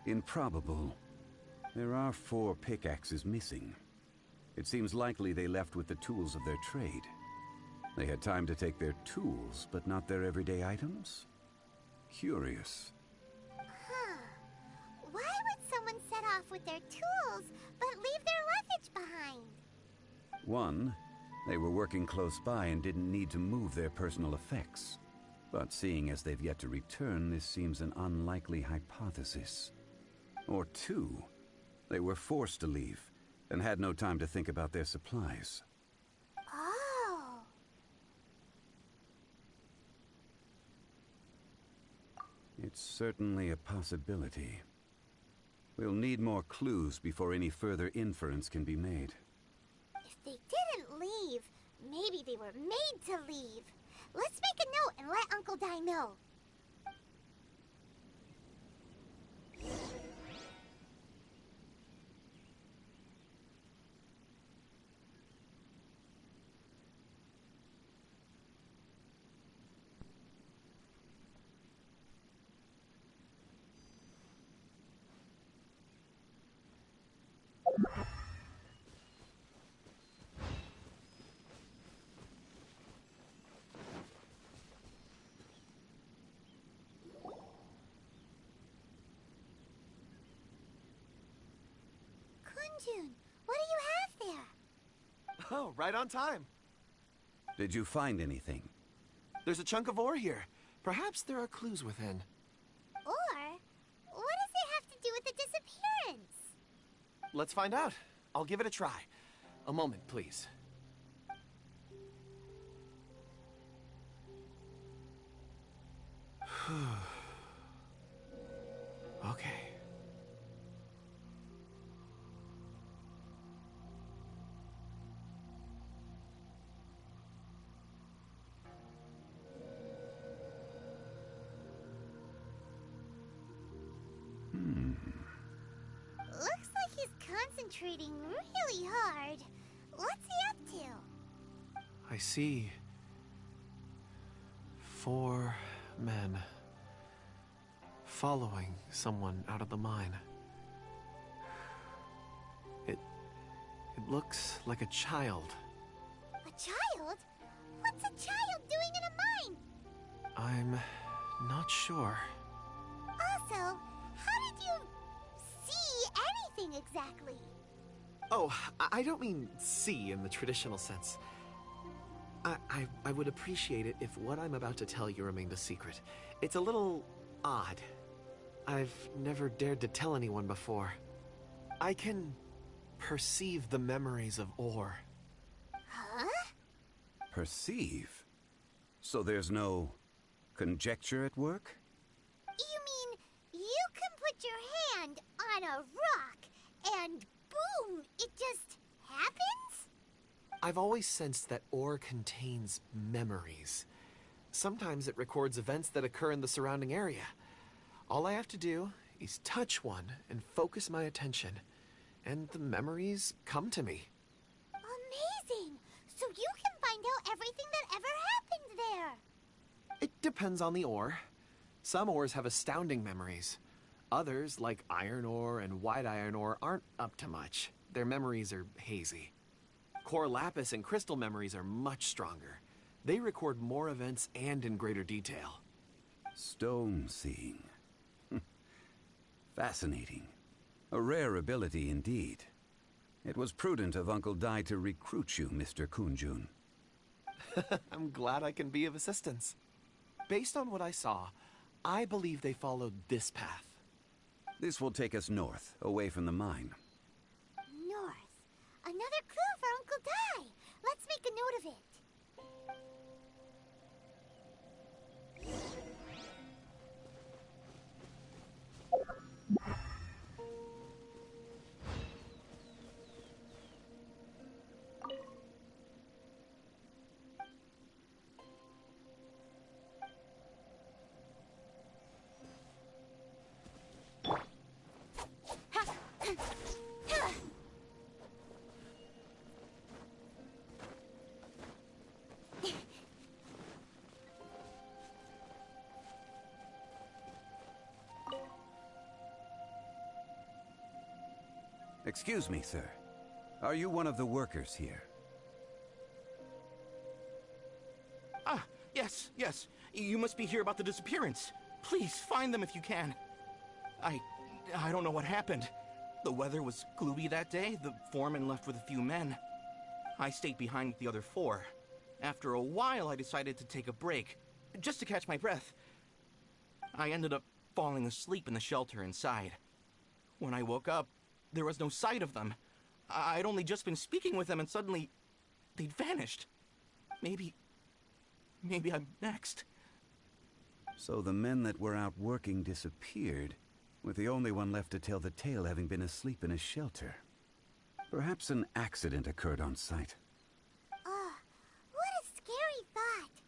[SPEAKER 12] Improbable. There are 4 pickaxes missing. It seems likely they left with the tools of their trade. They had time to take their tools, but not their everyday items? Curious.
[SPEAKER 5] Huh. Why would someone set off with their tools, but leave their luggage behind?
[SPEAKER 12] One, they were working close by and didn't need to move their personal effects. But seeing as they've yet to return, this seems an unlikely hypothesis. Or two, they were forced to leave and had no time to think about their supplies.
[SPEAKER 5] Oh.
[SPEAKER 12] It's certainly a possibility. We'll need more clues before any further inference can be made.
[SPEAKER 5] If they didn't leave, maybe they were made to leave. Let's make a note and let Uncle Dai know. Kunjun, what do you have there?
[SPEAKER 6] Oh, right on time.
[SPEAKER 12] Did you find anything?
[SPEAKER 6] There's a chunk of ore here. Perhaps there are clues within.
[SPEAKER 5] Or, what does it have to do with the disappearance?
[SPEAKER 6] Let's find out. I'll give it a try. A moment, please. Okay.
[SPEAKER 5] Looks like he's concentrating really hard. What's he up to?
[SPEAKER 6] I see 4 men following someone out of the mine. It looks like a child.
[SPEAKER 5] A child? What's a child doing in a mine?
[SPEAKER 6] I'm not sure.
[SPEAKER 5] Also, how did you see anything exactly?
[SPEAKER 6] Oh, I don't mean see in the traditional sense. I would appreciate it if what I'm about to tell you remained a secret. It's a little odd. I've never dared to tell anyone before. I can perceive the memories of ore.
[SPEAKER 5] Huh?
[SPEAKER 12] Perceive? So there's no conjecture at work?
[SPEAKER 5] You mean you can put your hand on a rock and boom, it just happens?
[SPEAKER 6] I've always sensed that ore contains memories. Sometimes it records events that occur in the surrounding area. All I have to do is touch one and focus my attention, and the memories come to me.
[SPEAKER 5] Amazing! So you can find out everything that ever happened there.
[SPEAKER 6] It depends on the ore. Some ores have astounding memories. Others, like iron ore and white iron ore, aren't up to much. Their memories are hazy. Core lapis and crystal memories are much stronger. They record more events and in greater detail.
[SPEAKER 12] Stone seeing. Fascinating. A rare ability indeed. It was prudent of Uncle Dai to recruit you, Mr. Kunjun.
[SPEAKER 6] I'm glad I can be of assistance. Based on what I saw, I believe they followed this path.
[SPEAKER 12] This will take us north, away from the mine.
[SPEAKER 5] North. Another clue for Uncle Dai. Let's make a note of it.
[SPEAKER 12] Excuse me, sir. Are you one of the workers here?
[SPEAKER 13] Ah, yes. You must be here about the disappearance. Please, find them if you can. I don't know what happened. The weather was gloomy that day. The foreman left with a few men. I stayed behind with the other 4. After a while, I decided to take a break, just to catch my breath. I ended up falling asleep in the shelter inside. When I woke up, there was no sight of them. I'd only just been speaking with them and suddenly, they'd vanished. Maybe I'm next.
[SPEAKER 12] So the men that were out working disappeared, with the only one left to tell the tale having been asleep in a shelter. Perhaps an accident occurred on site.
[SPEAKER 5] What a scary thought.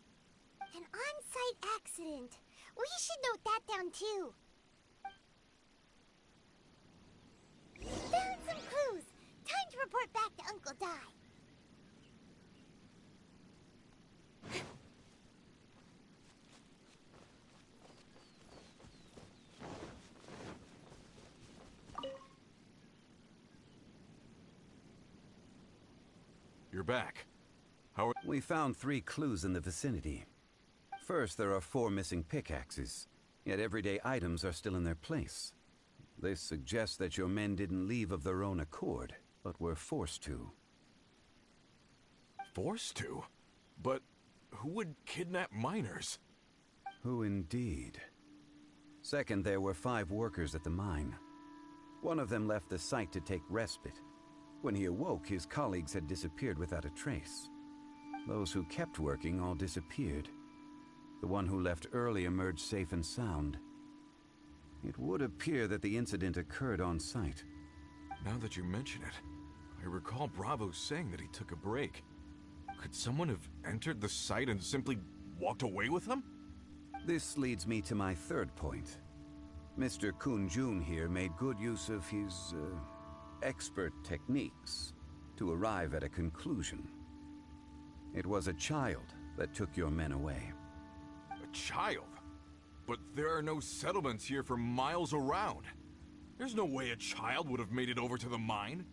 [SPEAKER 5] An on-site accident. We should note that down too. Found some clues. Time to report back to Uncle Di.
[SPEAKER 10] You're back. How are...
[SPEAKER 12] We found 3 clues in the vicinity. First, there are 4 missing pickaxes, yet everyday items are still in their place. This suggests that your men didn't leave of their own accord, but were forced to.
[SPEAKER 10] Forced to? But who would kidnap miners?
[SPEAKER 12] Who indeed? Second, there were 5 workers at the mine. One of them left the site to take respite. When he awoke, his colleagues had disappeared without a trace. Those who kept working all disappeared. The one who left early emerged safe and sound. It would appear that the incident occurred on site.
[SPEAKER 10] Now that you mention it, I recall Bravo saying that he took a break. Could someone have entered the site and simply walked away with him?
[SPEAKER 12] This leads me to my third point. Mr. Kun-jun here made good use of his, expert techniques to arrive at a conclusion. It was a child that took your men away.
[SPEAKER 10] A child? But there are no settlements here for miles around. There's no way a child would have made it over to the mine.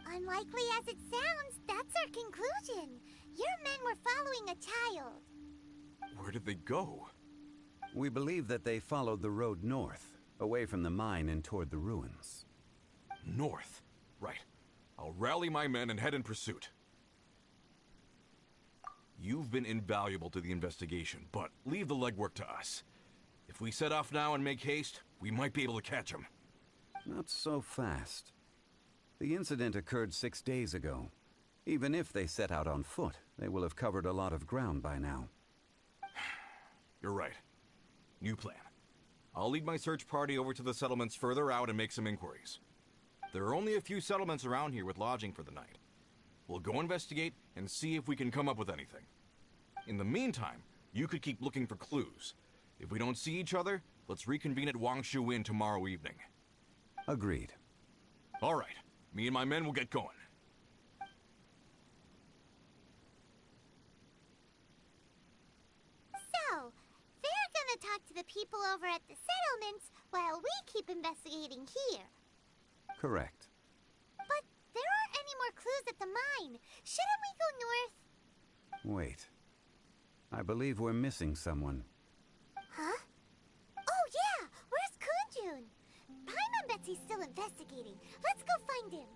[SPEAKER 5] Unlikely as it sounds, that's our conclusion. Your men were following a child.
[SPEAKER 10] Where did they go?
[SPEAKER 12] We believe that they followed the road north, away from the mine and toward the ruins.
[SPEAKER 10] North? Right. I'll rally my men and head in pursuit. You've been invaluable to the investigation, but leave the legwork to us. If we set off now and make haste, we might be able to catch them.
[SPEAKER 12] Not so fast. The incident occurred 6 days ago. Even if they set out on foot, they will have covered a lot of ground by now.
[SPEAKER 10] You're right. New plan. I'll lead my search party over to the settlements further out and make some inquiries. There are only a few settlements around here with lodging for the night. We'll go investigate and see if we can come up with anything. In the meantime, you could keep looking for clues. If we don't see each other, let's reconvene at Wangshu Inn tomorrow evening.
[SPEAKER 12] Agreed.
[SPEAKER 10] All right. Me and my men will get going.
[SPEAKER 5] So, they're gonna talk to the people over at the settlements while we keep investigating here.
[SPEAKER 12] Correct.
[SPEAKER 5] But there aren't any more clues at the mine. Shouldn't we go north?
[SPEAKER 12] Wait. I believe we're missing someone.
[SPEAKER 5] Huh? Oh yeah! Where's Kun-jun? Paimon bets he's still investigating. Let's go find him.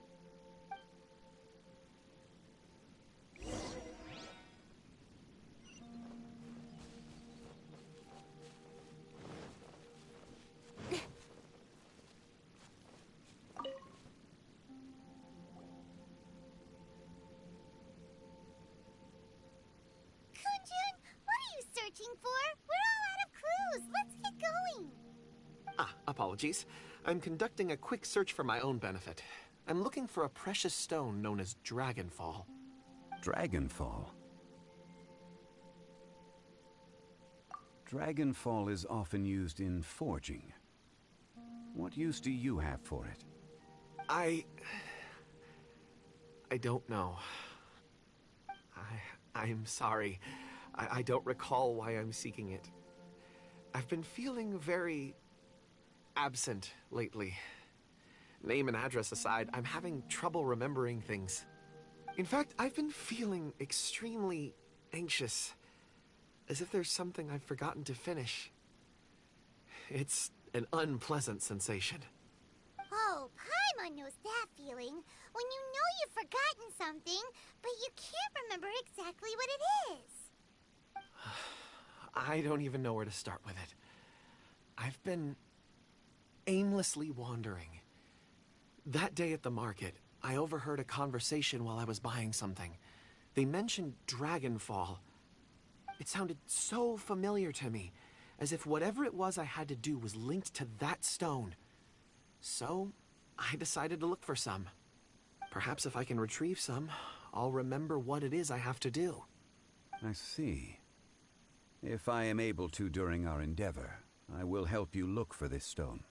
[SPEAKER 5] Searching for? We're all out of clues. Let's get going.
[SPEAKER 6] Apologies. I'm conducting a quick search for my own benefit. I'm looking for a precious stone known as Dragonfall.
[SPEAKER 12] Dragonfall? Dragonfall is often used in forging. What use do you have for it?
[SPEAKER 6] I don't know. I'm sorry. I don't recall why I'm seeking it. I've been feeling very absent lately. Name and address aside, I'm having trouble remembering things. In fact, I've been feeling extremely anxious, as if there's something I've forgotten to finish. It's an unpleasant sensation.
[SPEAKER 5] Oh, Paimon knows that feeling. When you know you've forgotten something, but you can't remember exactly what it is.
[SPEAKER 6] I don't even know where to start with it. I've been aimlessly wandering. That day at the market, I overheard a conversation while I was buying something. They mentioned Dragonfall. It sounded so familiar to me, as if whatever it was I had to do was linked to that stone. So, I decided to look for some. Perhaps if I can retrieve some, I'll remember what it is I have to do.
[SPEAKER 12] I see. If I am able to during our endeavor, I will help you look for this stone.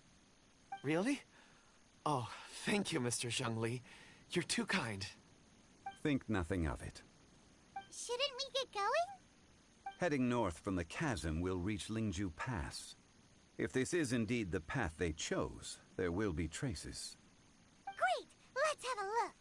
[SPEAKER 6] Really? Oh, thank you, Mr. Zhongli. You're too kind.
[SPEAKER 12] Think nothing of it.
[SPEAKER 5] Shouldn't we get going?
[SPEAKER 12] Heading north from the chasm, we'll reach Lingju Pass. If this is indeed the path they chose, there will be traces.
[SPEAKER 5] Great! Let's have a look.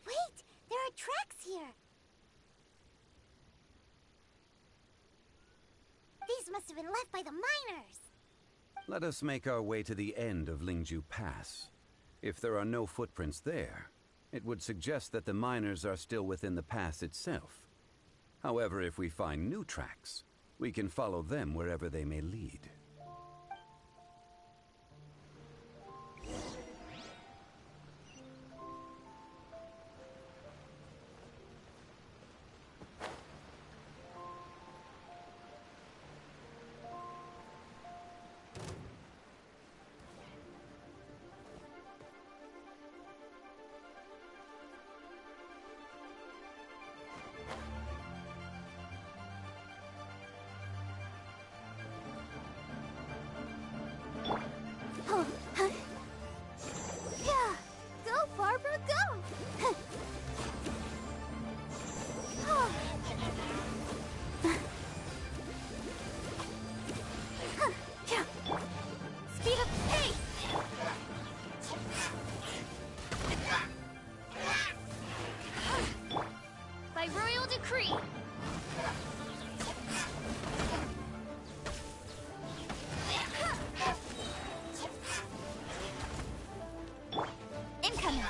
[SPEAKER 5] Wait! There are tracks here! These must have been left by the miners!
[SPEAKER 12] Let us make our way to the end of Lingju Pass. If there are no footprints there, it would suggest that the miners are still within the pass itself. However, if we find new tracks, we can follow them wherever they may lead.
[SPEAKER 5] Yeah! Go, Barbara, go! Speed up pace!
[SPEAKER 2] By royal decree.
[SPEAKER 5] Incoming!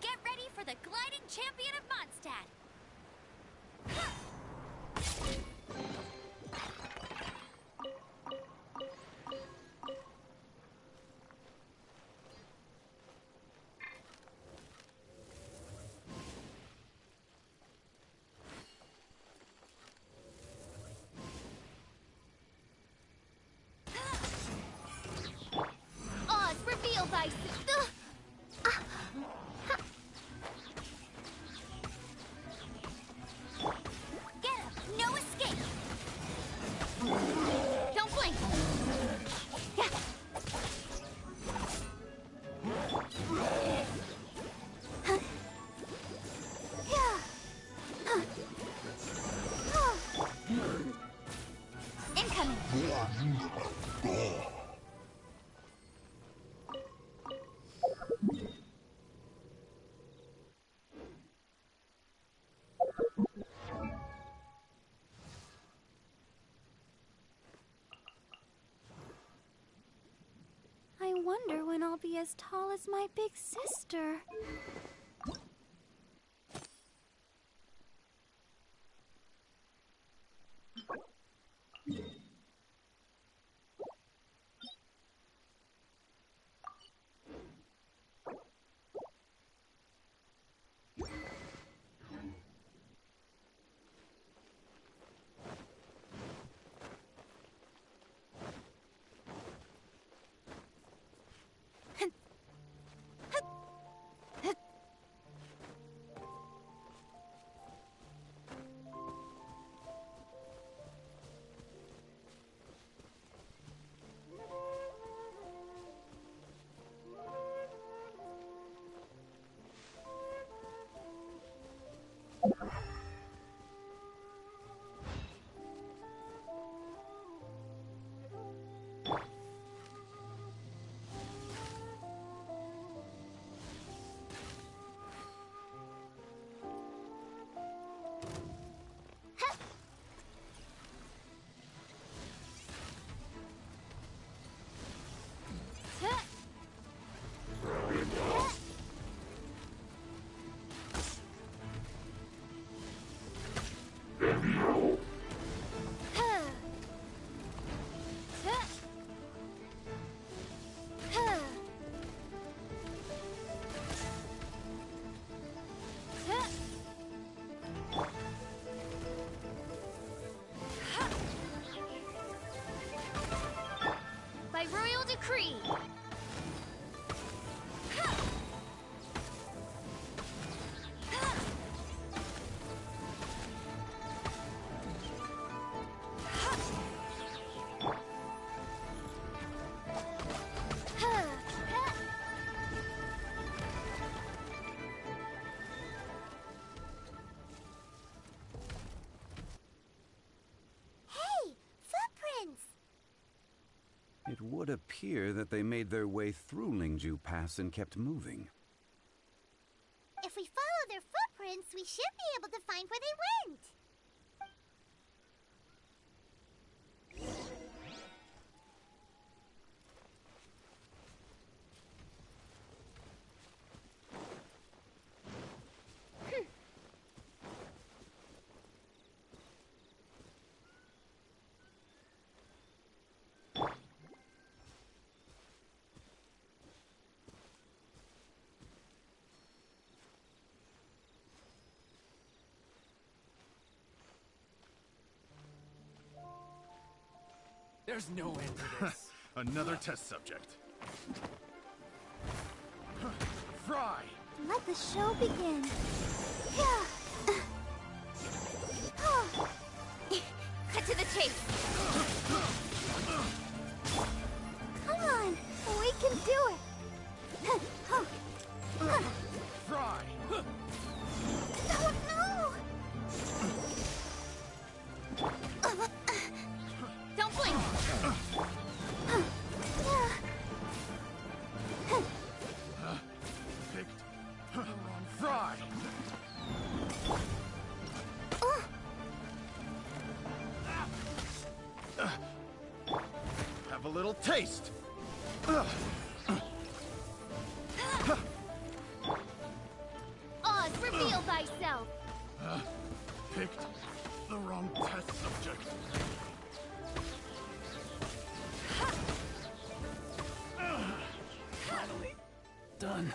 [SPEAKER 2] Get ready for the gliding champion of Mondstadt. Oz, reveal thyself. Get up, no escape. Don't blink.
[SPEAKER 5] Incoming!
[SPEAKER 8] I wonder when I'll be as tall as my big sister.
[SPEAKER 2] By royal decree.
[SPEAKER 5] Hey, footprints!
[SPEAKER 12] It would appear that they made their way through Lingju Pass and kept moving.
[SPEAKER 5] If we follow their footprints, we should be able to find where they went.
[SPEAKER 14] There's no end to this.
[SPEAKER 15] Another test subject. Fry!
[SPEAKER 5] Let the show begin.
[SPEAKER 2] Cut to the chase.
[SPEAKER 5] Come on, we can do it.
[SPEAKER 15] Fry!
[SPEAKER 5] Oh no!
[SPEAKER 2] Don't blink.
[SPEAKER 15] Picked the wrong fry! Have a little taste!
[SPEAKER 2] Oz, reveal thyself.
[SPEAKER 15] Picked the wrong test subject.
[SPEAKER 14] Finally done.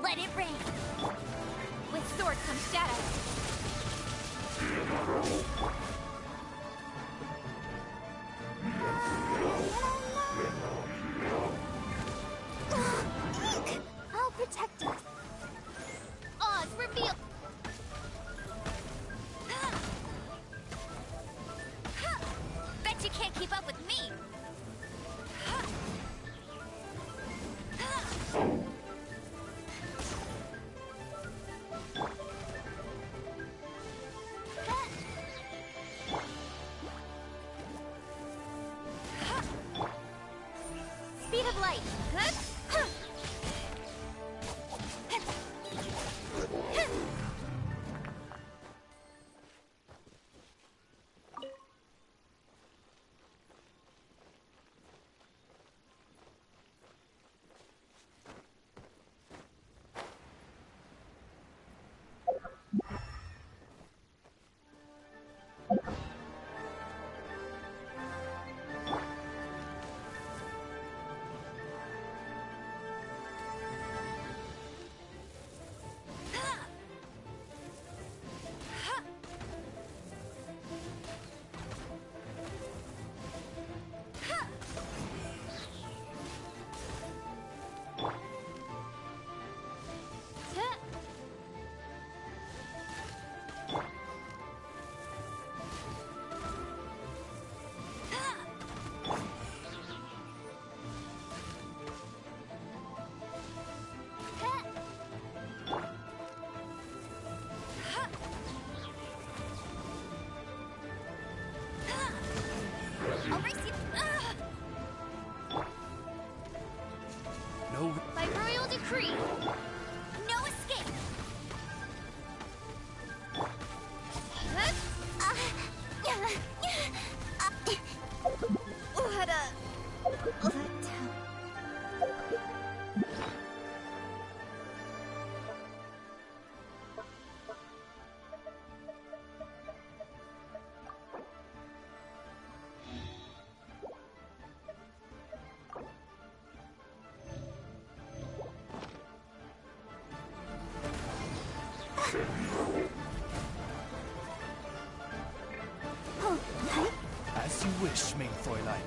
[SPEAKER 5] Let it rain. With sword comes shadow. I'll protect us. Oz, reveal. Bet you can't keep up with me. Speed of light. Good. I'll race you.
[SPEAKER 15] No.
[SPEAKER 5] By royal decree, no escape. What a letdown.
[SPEAKER 15] As you wish, mein Fräulein.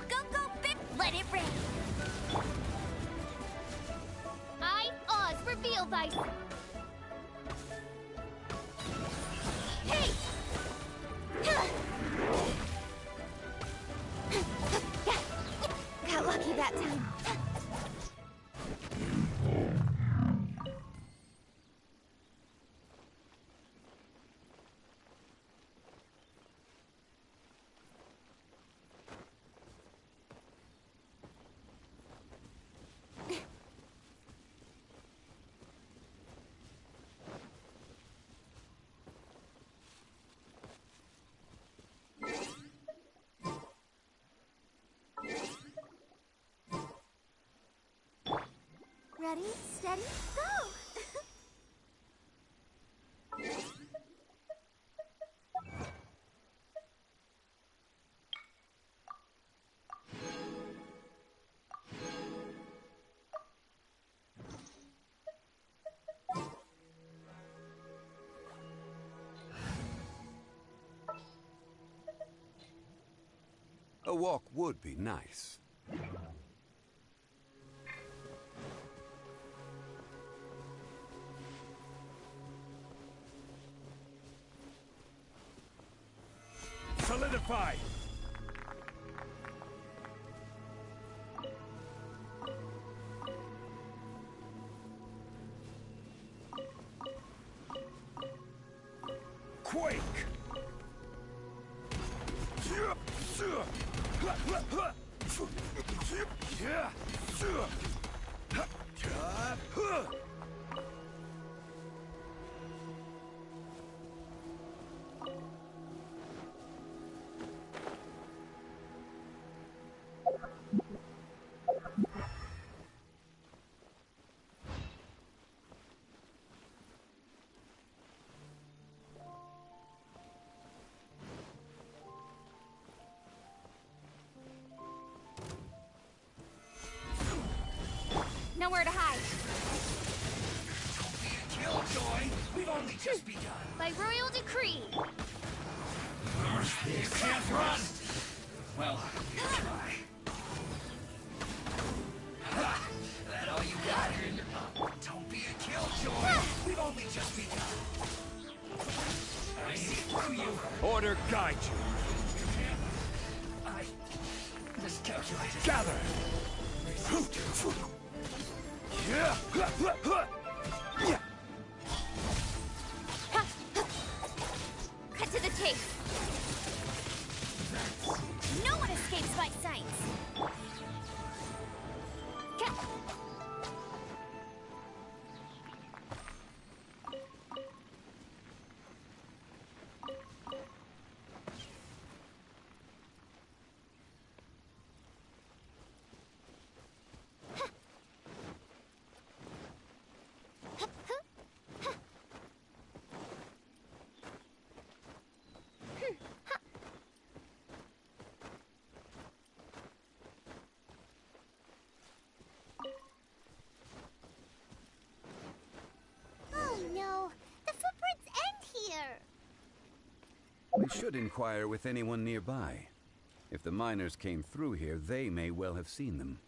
[SPEAKER 5] Go, big. Let it rain. I, Oz, reveal thyself. Hey! Got lucky that time. Ready, steady, go!
[SPEAKER 12] A walk would be nice.
[SPEAKER 15] Solidify!
[SPEAKER 11] quake!
[SPEAKER 2] Nowhere to hide.
[SPEAKER 4] Killjoy, we've only just begun.
[SPEAKER 2] By royal decree.
[SPEAKER 4] You can't run! Well, you try. Ha! That all you got? Don't be a killjoy! We've only just begun. I see through you.
[SPEAKER 11] Order guide you.
[SPEAKER 4] I miscalculated.
[SPEAKER 11] Gather!
[SPEAKER 2] Cut to the chase. No one escapes my sights.
[SPEAKER 5] Oh no, the footprints end here.
[SPEAKER 12] We should inquire with anyone nearby. If the miners came through here, they may well have seen them.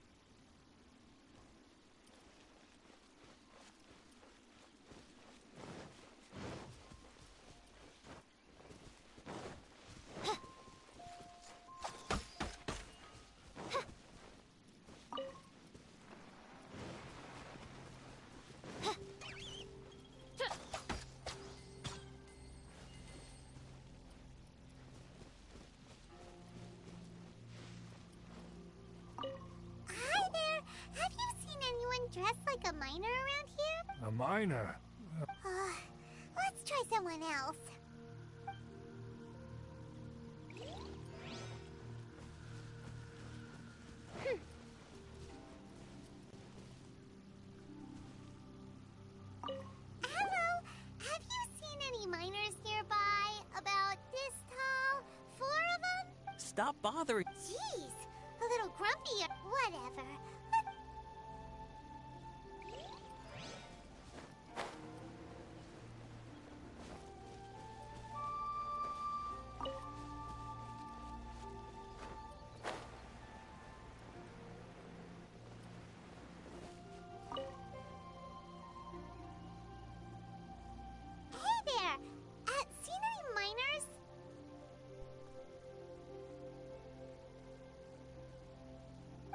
[SPEAKER 5] Hi there. Have you seen anyone dressed like a miner around here?
[SPEAKER 15] A miner?
[SPEAKER 5] Let's try someone else. Hello. Have you seen any miners nearby? About this tall? 4 of them?
[SPEAKER 13] Stop bothering.
[SPEAKER 5] Jeez, a little grumpy or whatever. Hey there! Seen any miners?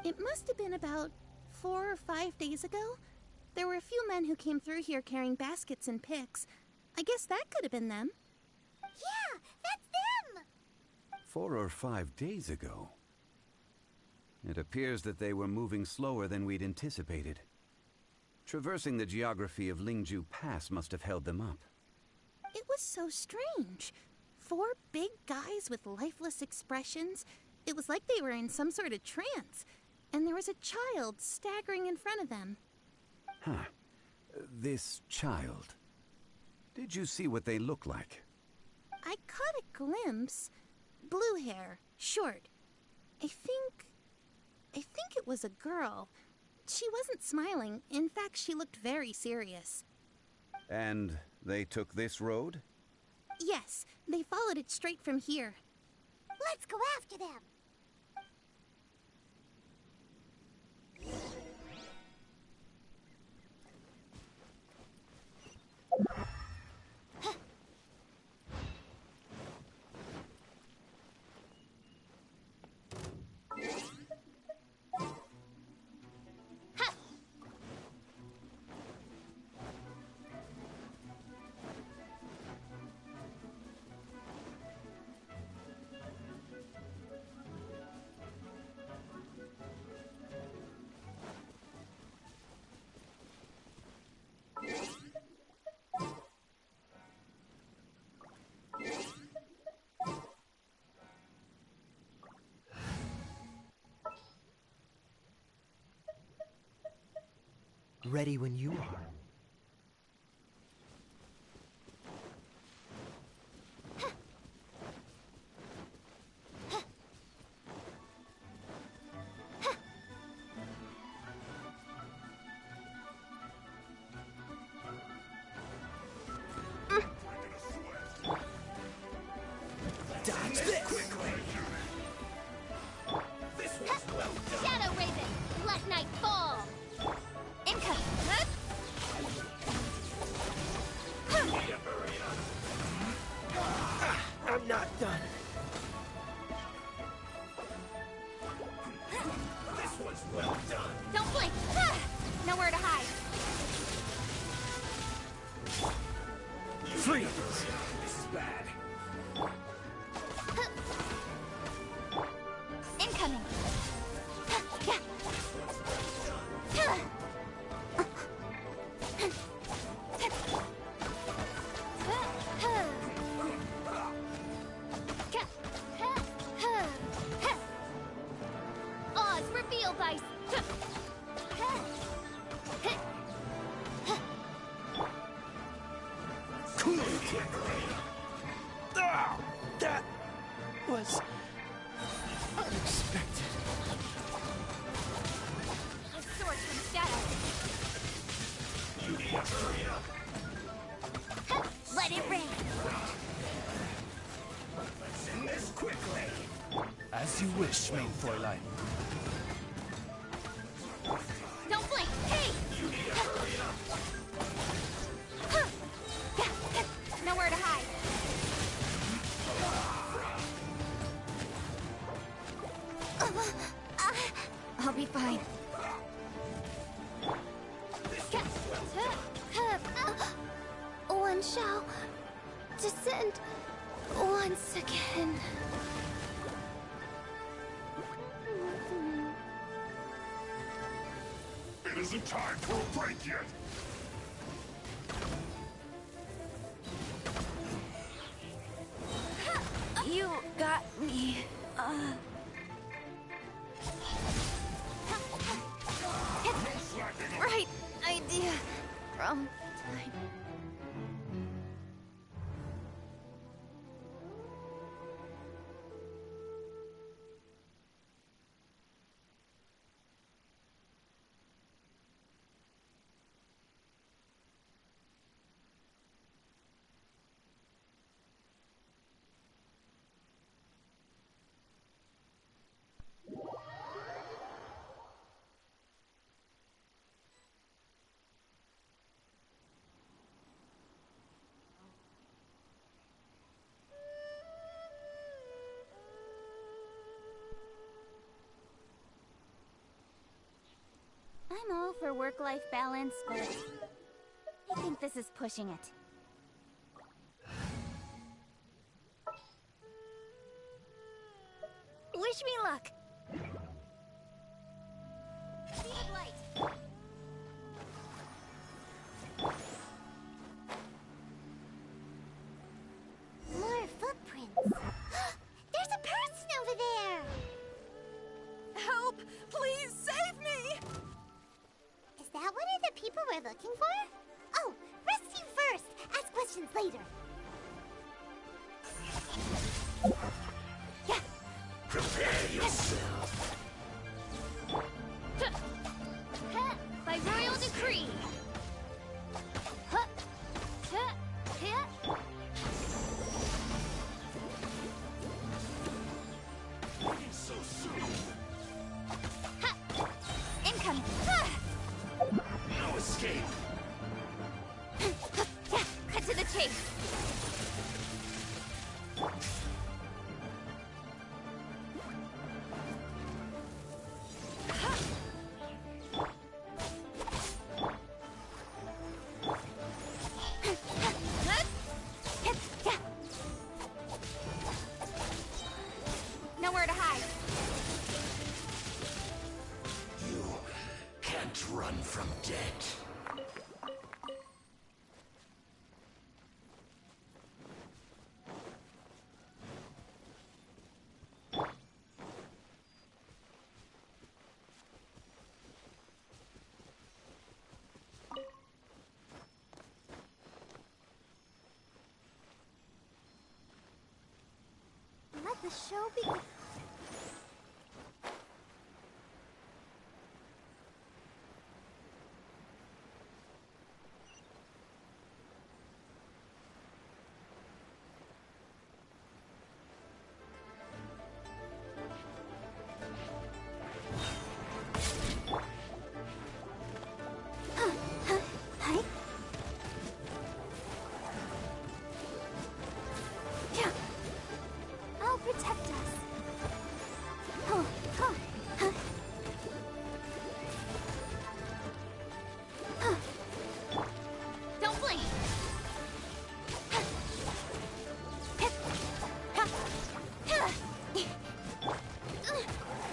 [SPEAKER 16] It must have been about 4 or 5 days ago. There were a few men who came through here carrying baskets and picks. I guess that could have been them.
[SPEAKER 5] Yeah, that's them!
[SPEAKER 12] 4 or 5 days ago. It appears that they were moving slower than we'd anticipated. Traversing the geography of Lingju Pass must have held them up.
[SPEAKER 16] It was so strange. 4 big guys with lifeless expressions. It was like they were in some sort of trance. And there was a child staggering in front of them.
[SPEAKER 12] Huh. This child. Did you see what they look like?
[SPEAKER 16] I caught a glimpse. Blue hair, short. I think it was a girl. She wasn't smiling. In fact, she looked very serious.
[SPEAKER 12] And they took this road?
[SPEAKER 16] Yes, they followed it straight from here.
[SPEAKER 5] Let's go after them!
[SPEAKER 15] Ready when you are.
[SPEAKER 5] Dodge this! Shadow Raven! Let night fall! Incoming!
[SPEAKER 15] I'm not done.
[SPEAKER 5] This one's well done! Don't blink! Nowhere to hide!
[SPEAKER 15] Freeze!
[SPEAKER 5] This is bad. Incoming! Oz, reveal dice!
[SPEAKER 15] That was unexpected.
[SPEAKER 2] A sword from shadow.
[SPEAKER 5] You need to hurry up. Let it rain. Let's end this quickly.
[SPEAKER 15] As you wish, main Fräulein.
[SPEAKER 5] Don't blink. Hey! You need to hurry up. Nowhere to hide.
[SPEAKER 2] I'll be fine.
[SPEAKER 5] One shall descend once again.
[SPEAKER 17] It isn't time for a break yet.
[SPEAKER 2] You got me. Right idea. Wrong time. I'm all for work-life balance, but I think this is pushing it. Wish me luck. Speed of light.
[SPEAKER 5] More footprints. There's a person over there.
[SPEAKER 8] Help! Please save me!
[SPEAKER 5] Is that one of the people we're looking for? Oh, rescue first. Ask questions later. Yeah.
[SPEAKER 17] Prepare yourself.
[SPEAKER 5] By royal decree.
[SPEAKER 17] So soon.
[SPEAKER 5] Incoming.
[SPEAKER 17] No escape.
[SPEAKER 5] Cut to the chase. Nowhere to hide.
[SPEAKER 17] You can't run from death.
[SPEAKER 5] Let the show begin. I'll protect us. Don't blink.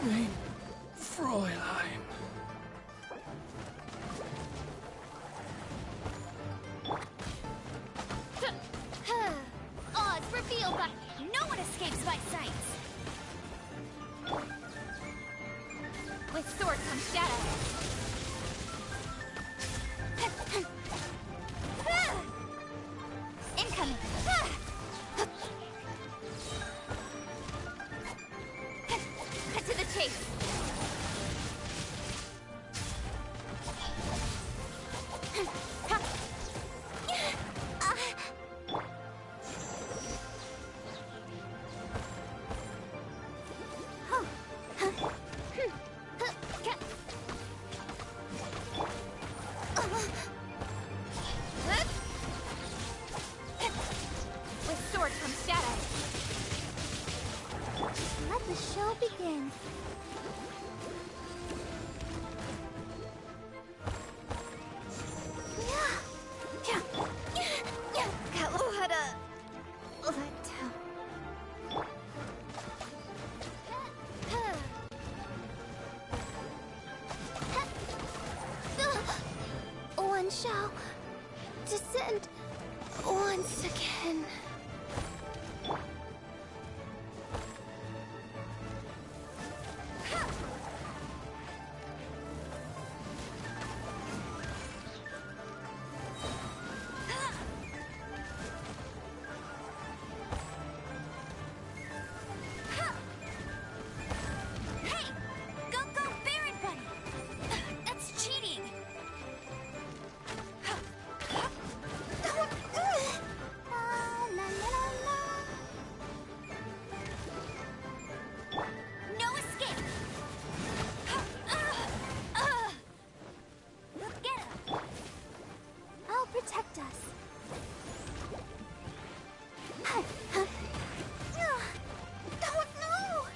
[SPEAKER 14] Mein Fräulein.
[SPEAKER 2] Odds revealed by no one escapes my sight. With sword comes shadow. Incoming. Cut to the chase. With sword comes shadow.
[SPEAKER 5] Let the show begin. One shall descend once again.
[SPEAKER 2] Hey! Go, Baron Bunny! That's cheating! No escape! Get him!
[SPEAKER 5] I'll protect us. Don't know!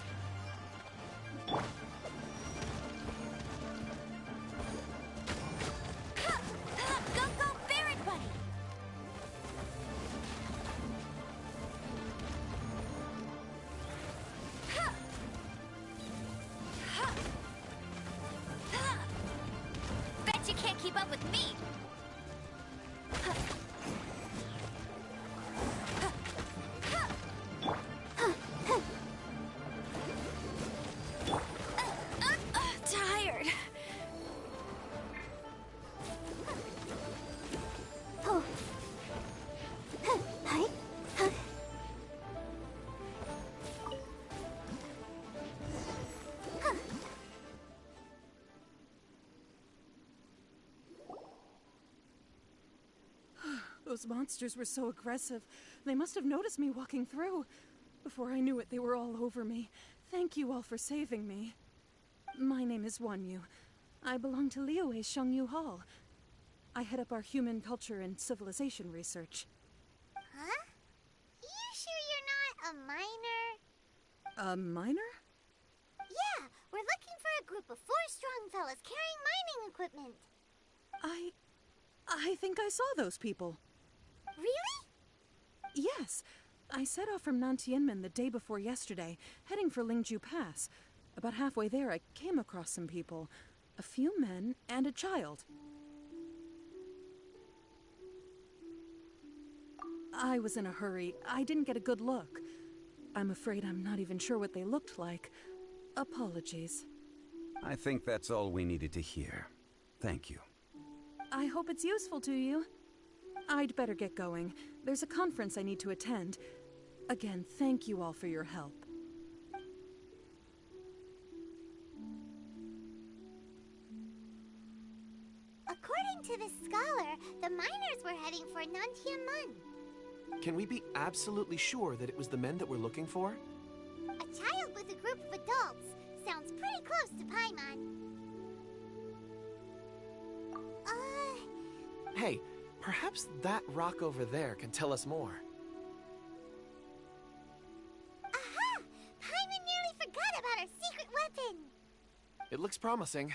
[SPEAKER 2] Go, Baron Bunny! Bet you can't keep up with me! Tired.
[SPEAKER 18] Those monsters were so aggressive. They must have noticed me walking through. Before I knew it, they were all over me. Thank you all for saving me. My name is Wanyu. I belong to Liyue's Shangyu Hall. I head up our human culture and civilization research.
[SPEAKER 5] Huh? You sure you're not a miner?
[SPEAKER 18] A miner?
[SPEAKER 5] Yeah, we're looking for a group of 4 strong fellas carrying mining equipment.
[SPEAKER 18] I think I saw those people.
[SPEAKER 5] Really?
[SPEAKER 18] Yes. I set off from Nantianmen the day before yesterday, heading for Lingju Pass. About halfway there, I came across some people. A few men and a child. I was in a hurry. I didn't get a good look. I'm afraid I'm not even sure what they looked like. Apologies.
[SPEAKER 12] I think that's all we needed to hear. Thank you.
[SPEAKER 18] I hope it's useful to you. I'd better get going. There's a conference I need to attend. Again, thank you all for your help.
[SPEAKER 5] According to this scholar, the miners were heading for Nantiamun.
[SPEAKER 6] Can we be absolutely sure that it was the men that we're looking for?
[SPEAKER 5] A child with a group of adults. Sounds pretty close to Paimon.
[SPEAKER 6] Hey, perhaps that rock over there can tell us more.
[SPEAKER 5] Aha! Paimon nearly forgot about our secret weapon!
[SPEAKER 6] It looks promising.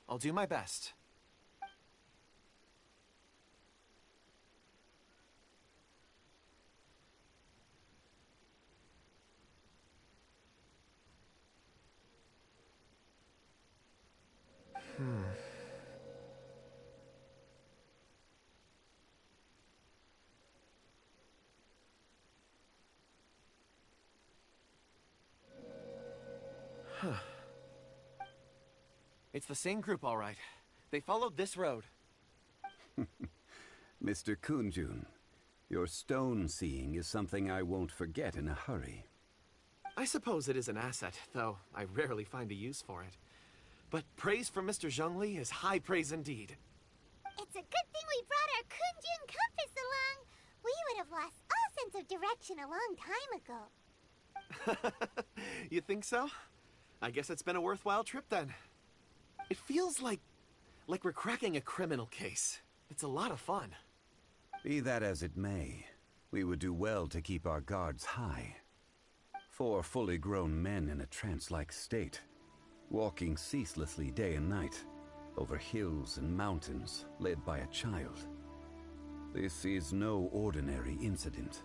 [SPEAKER 6] I'll do my best. It's the same group, all right. They followed this road.
[SPEAKER 12] Mr. Kunjun, your stone seeing is something I won't forget in a hurry.
[SPEAKER 6] I suppose it is an asset, though I rarely find a use for it. But praise from Mr. Zhongli is high praise indeed.
[SPEAKER 5] It's a good thing we brought our Kunjun compass along. We would have lost all sense of direction a long time ago.
[SPEAKER 6] You think so? I guess it's been a worthwhile trip then. It feels like we're cracking a criminal case. It's a lot of fun.
[SPEAKER 12] Be that as it may, we would do well to keep our guards high. 4 fully grown men in a trance-like state, walking ceaselessly day and night, over hills and mountains, led by a child. This is no ordinary incident.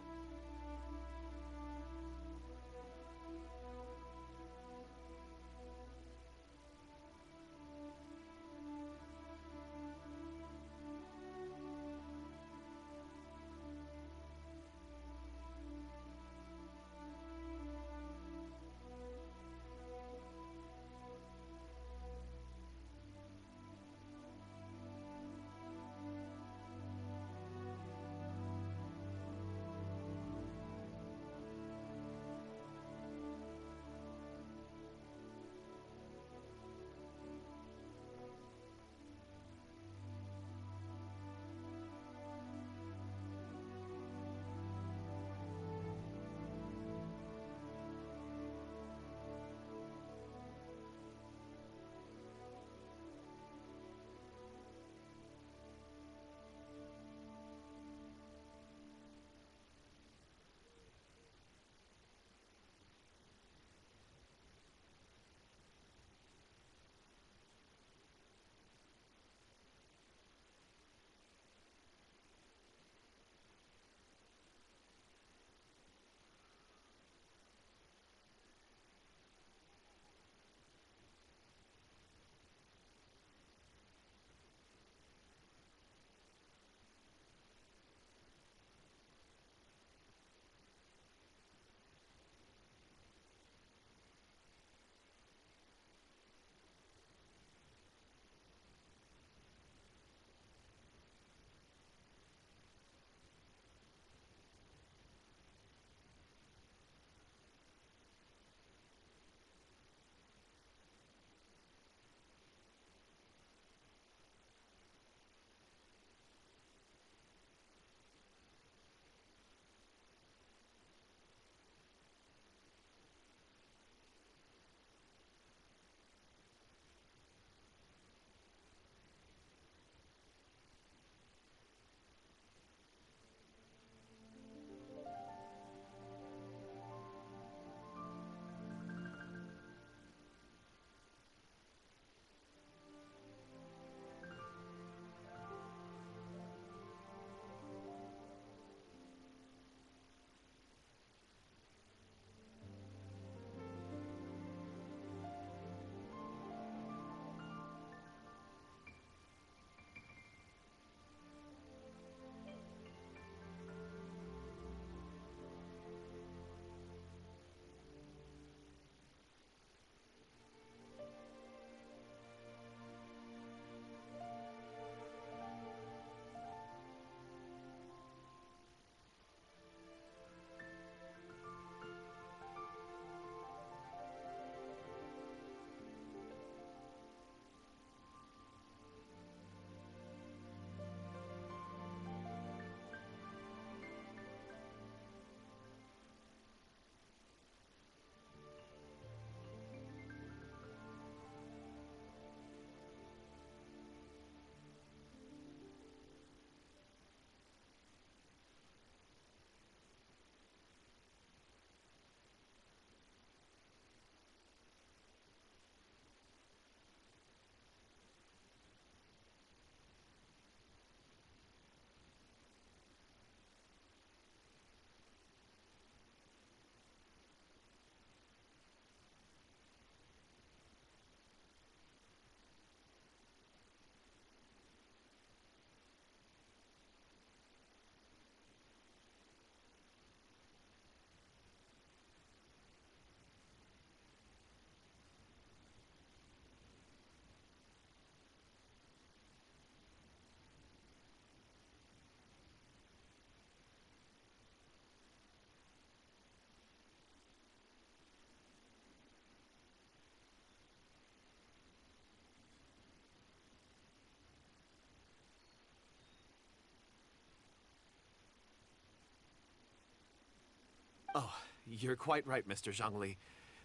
[SPEAKER 6] You're quite right, Mr. Zhongli.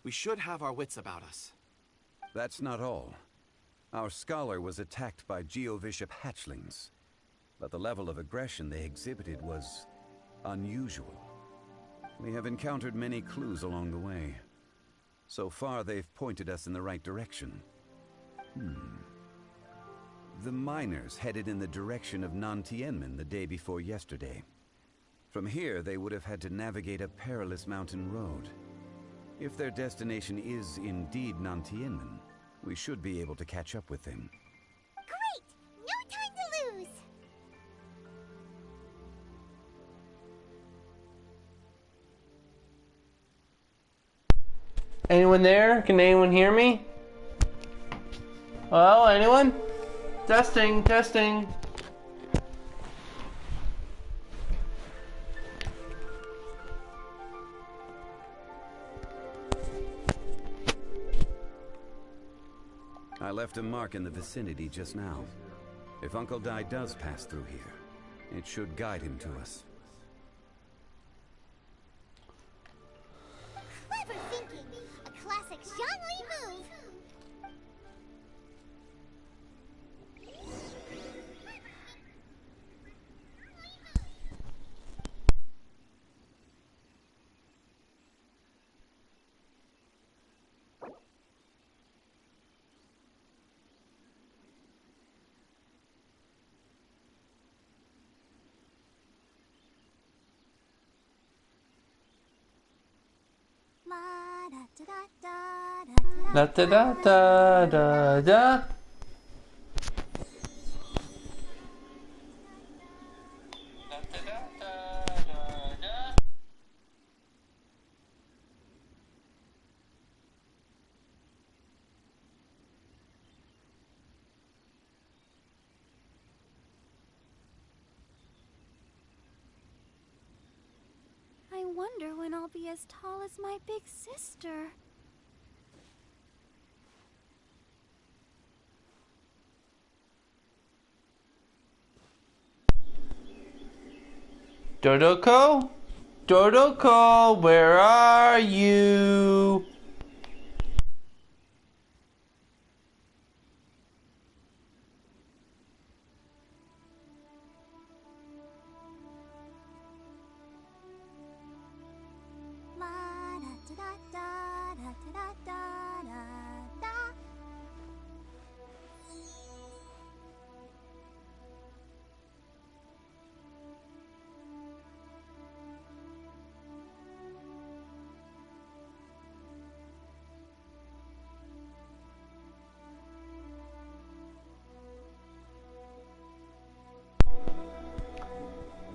[SPEAKER 6] We should have our wits about us.
[SPEAKER 12] That's not all. Our scholar was attacked by Geovishap hatchlings, but the level of aggression they exhibited was unusual. We have encountered many clues along the way. So far, they've pointed us in the right direction. The miners headed in the direction of Nantianmen the day before yesterday. From here, they would have had to navigate a perilous mountain road. If their destination is indeed Nantianmen, we should be able to catch up with them.
[SPEAKER 5] Great! No time to lose!
[SPEAKER 1] Anyone there? Can anyone hear me? Hello, anyone? Testing, testing.
[SPEAKER 12] I left a mark in the vicinity just now. If Uncle Dai does pass through here, it should guide him to us.
[SPEAKER 5] Clever thinking! A classic Zhongli move!
[SPEAKER 1] Da da da da da da.
[SPEAKER 8] I wonder when I'll be as tall as my big sister.
[SPEAKER 1] Dodoko? Dodoko, where are you?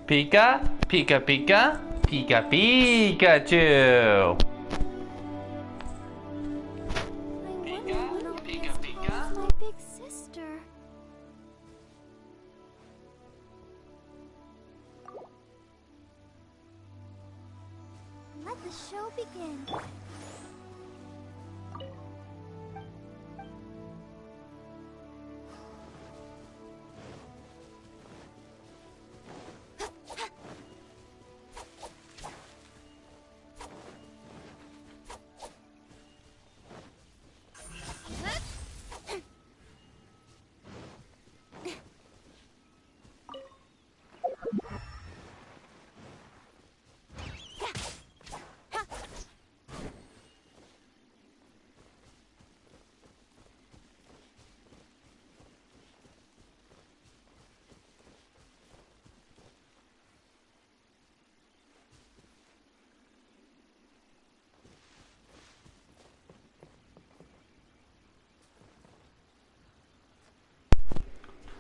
[SPEAKER 1] Pika, Pika, Pika, Pika, Pikachu.
[SPEAKER 8] My big sister.
[SPEAKER 5] Let the show begin.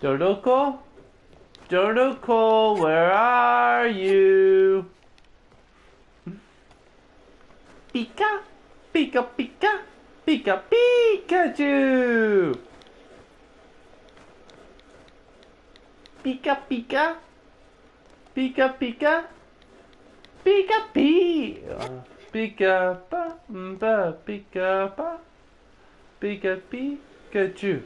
[SPEAKER 1] Dodoko? Dodoko, where are you? Pika, Pika, Pika, Pika, Pikachu! Pika, Pika, Pika, Pika, Pika, Pika, Pika, Pika, Pikachu.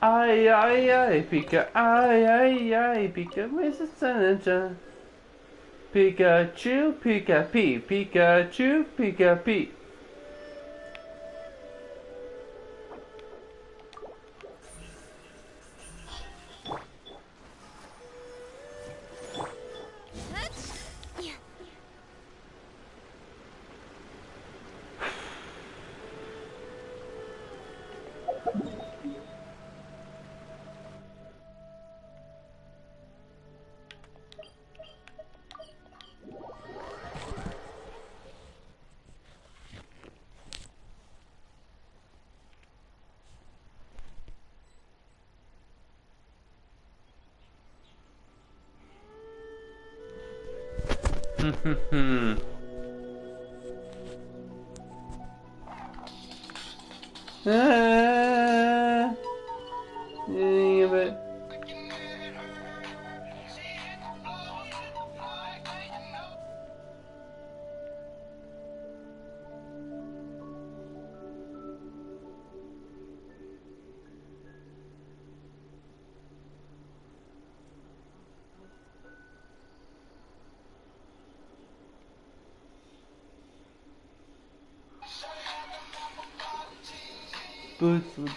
[SPEAKER 1] Ay, ay, ay, Pika, ay, ay, ay, Pika, where's the sun? Pikachu, Pika-Pee, Pikachu, Pika-Pee. Any of it. Boots with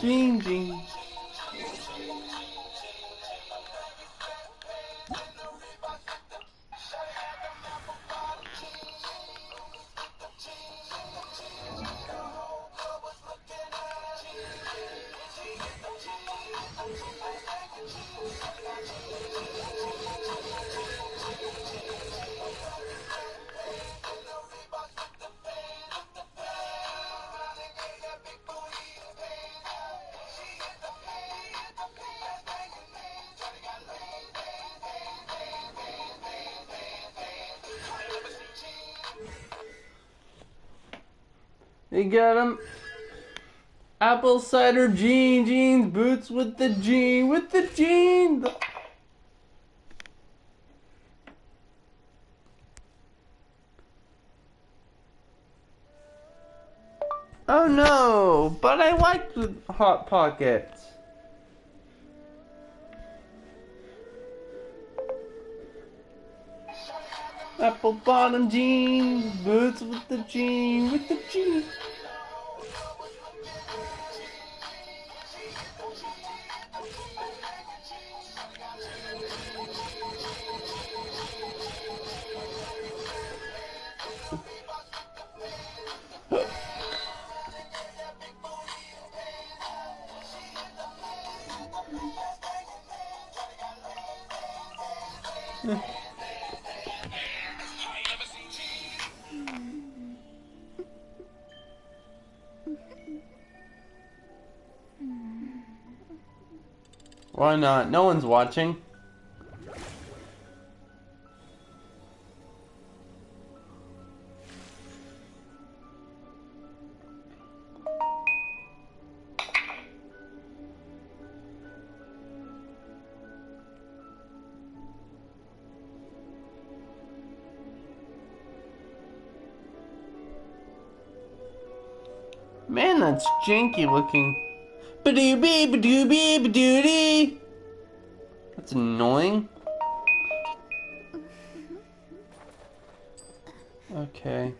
[SPEAKER 1] Jean Jean. You got him. Apple cider jeans, boots with the jeans. Oh no, but I like the Hot Pockets. Apple bottom jeans, boots with the jeans. Why not? No one's watching. Man, that's janky looking. Ba-doo-bee, ba-doo-bee, ba-doo-dee. That's annoying. Okay.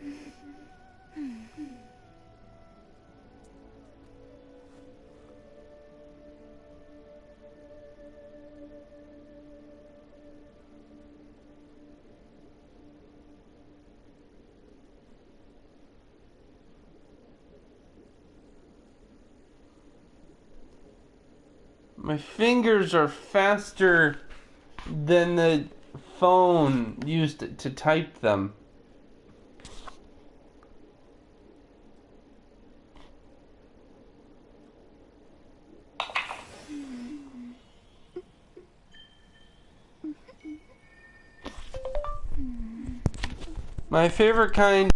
[SPEAKER 1] My fingers are faster than the phone used to type them. My favorite kind.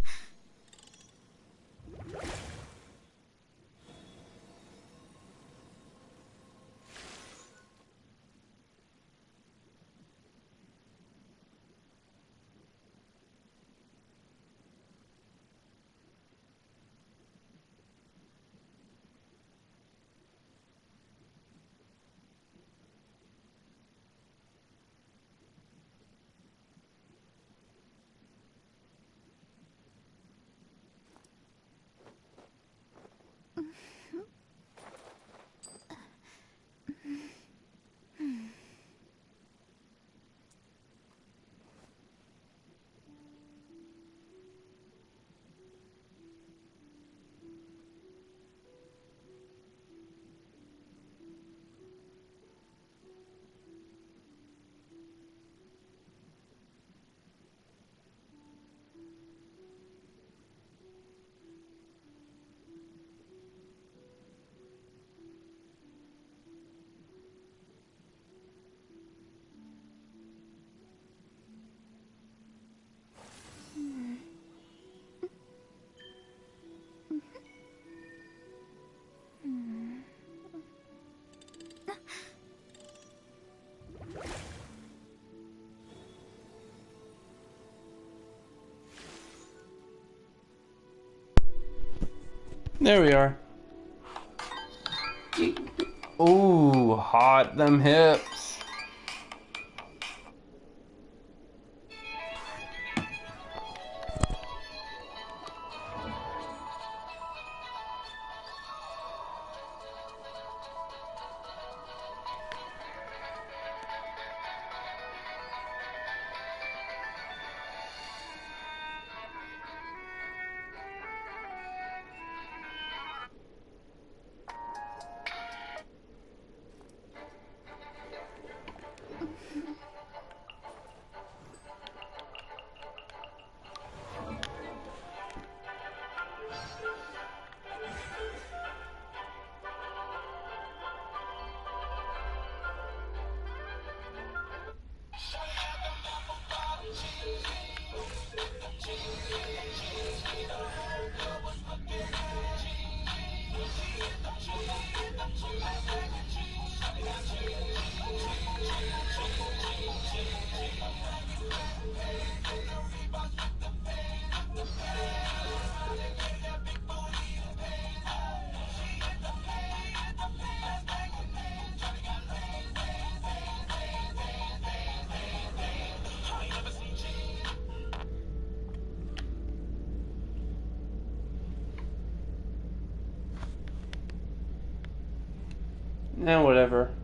[SPEAKER 1] There we are. Ooh, hot them hips. Whatever.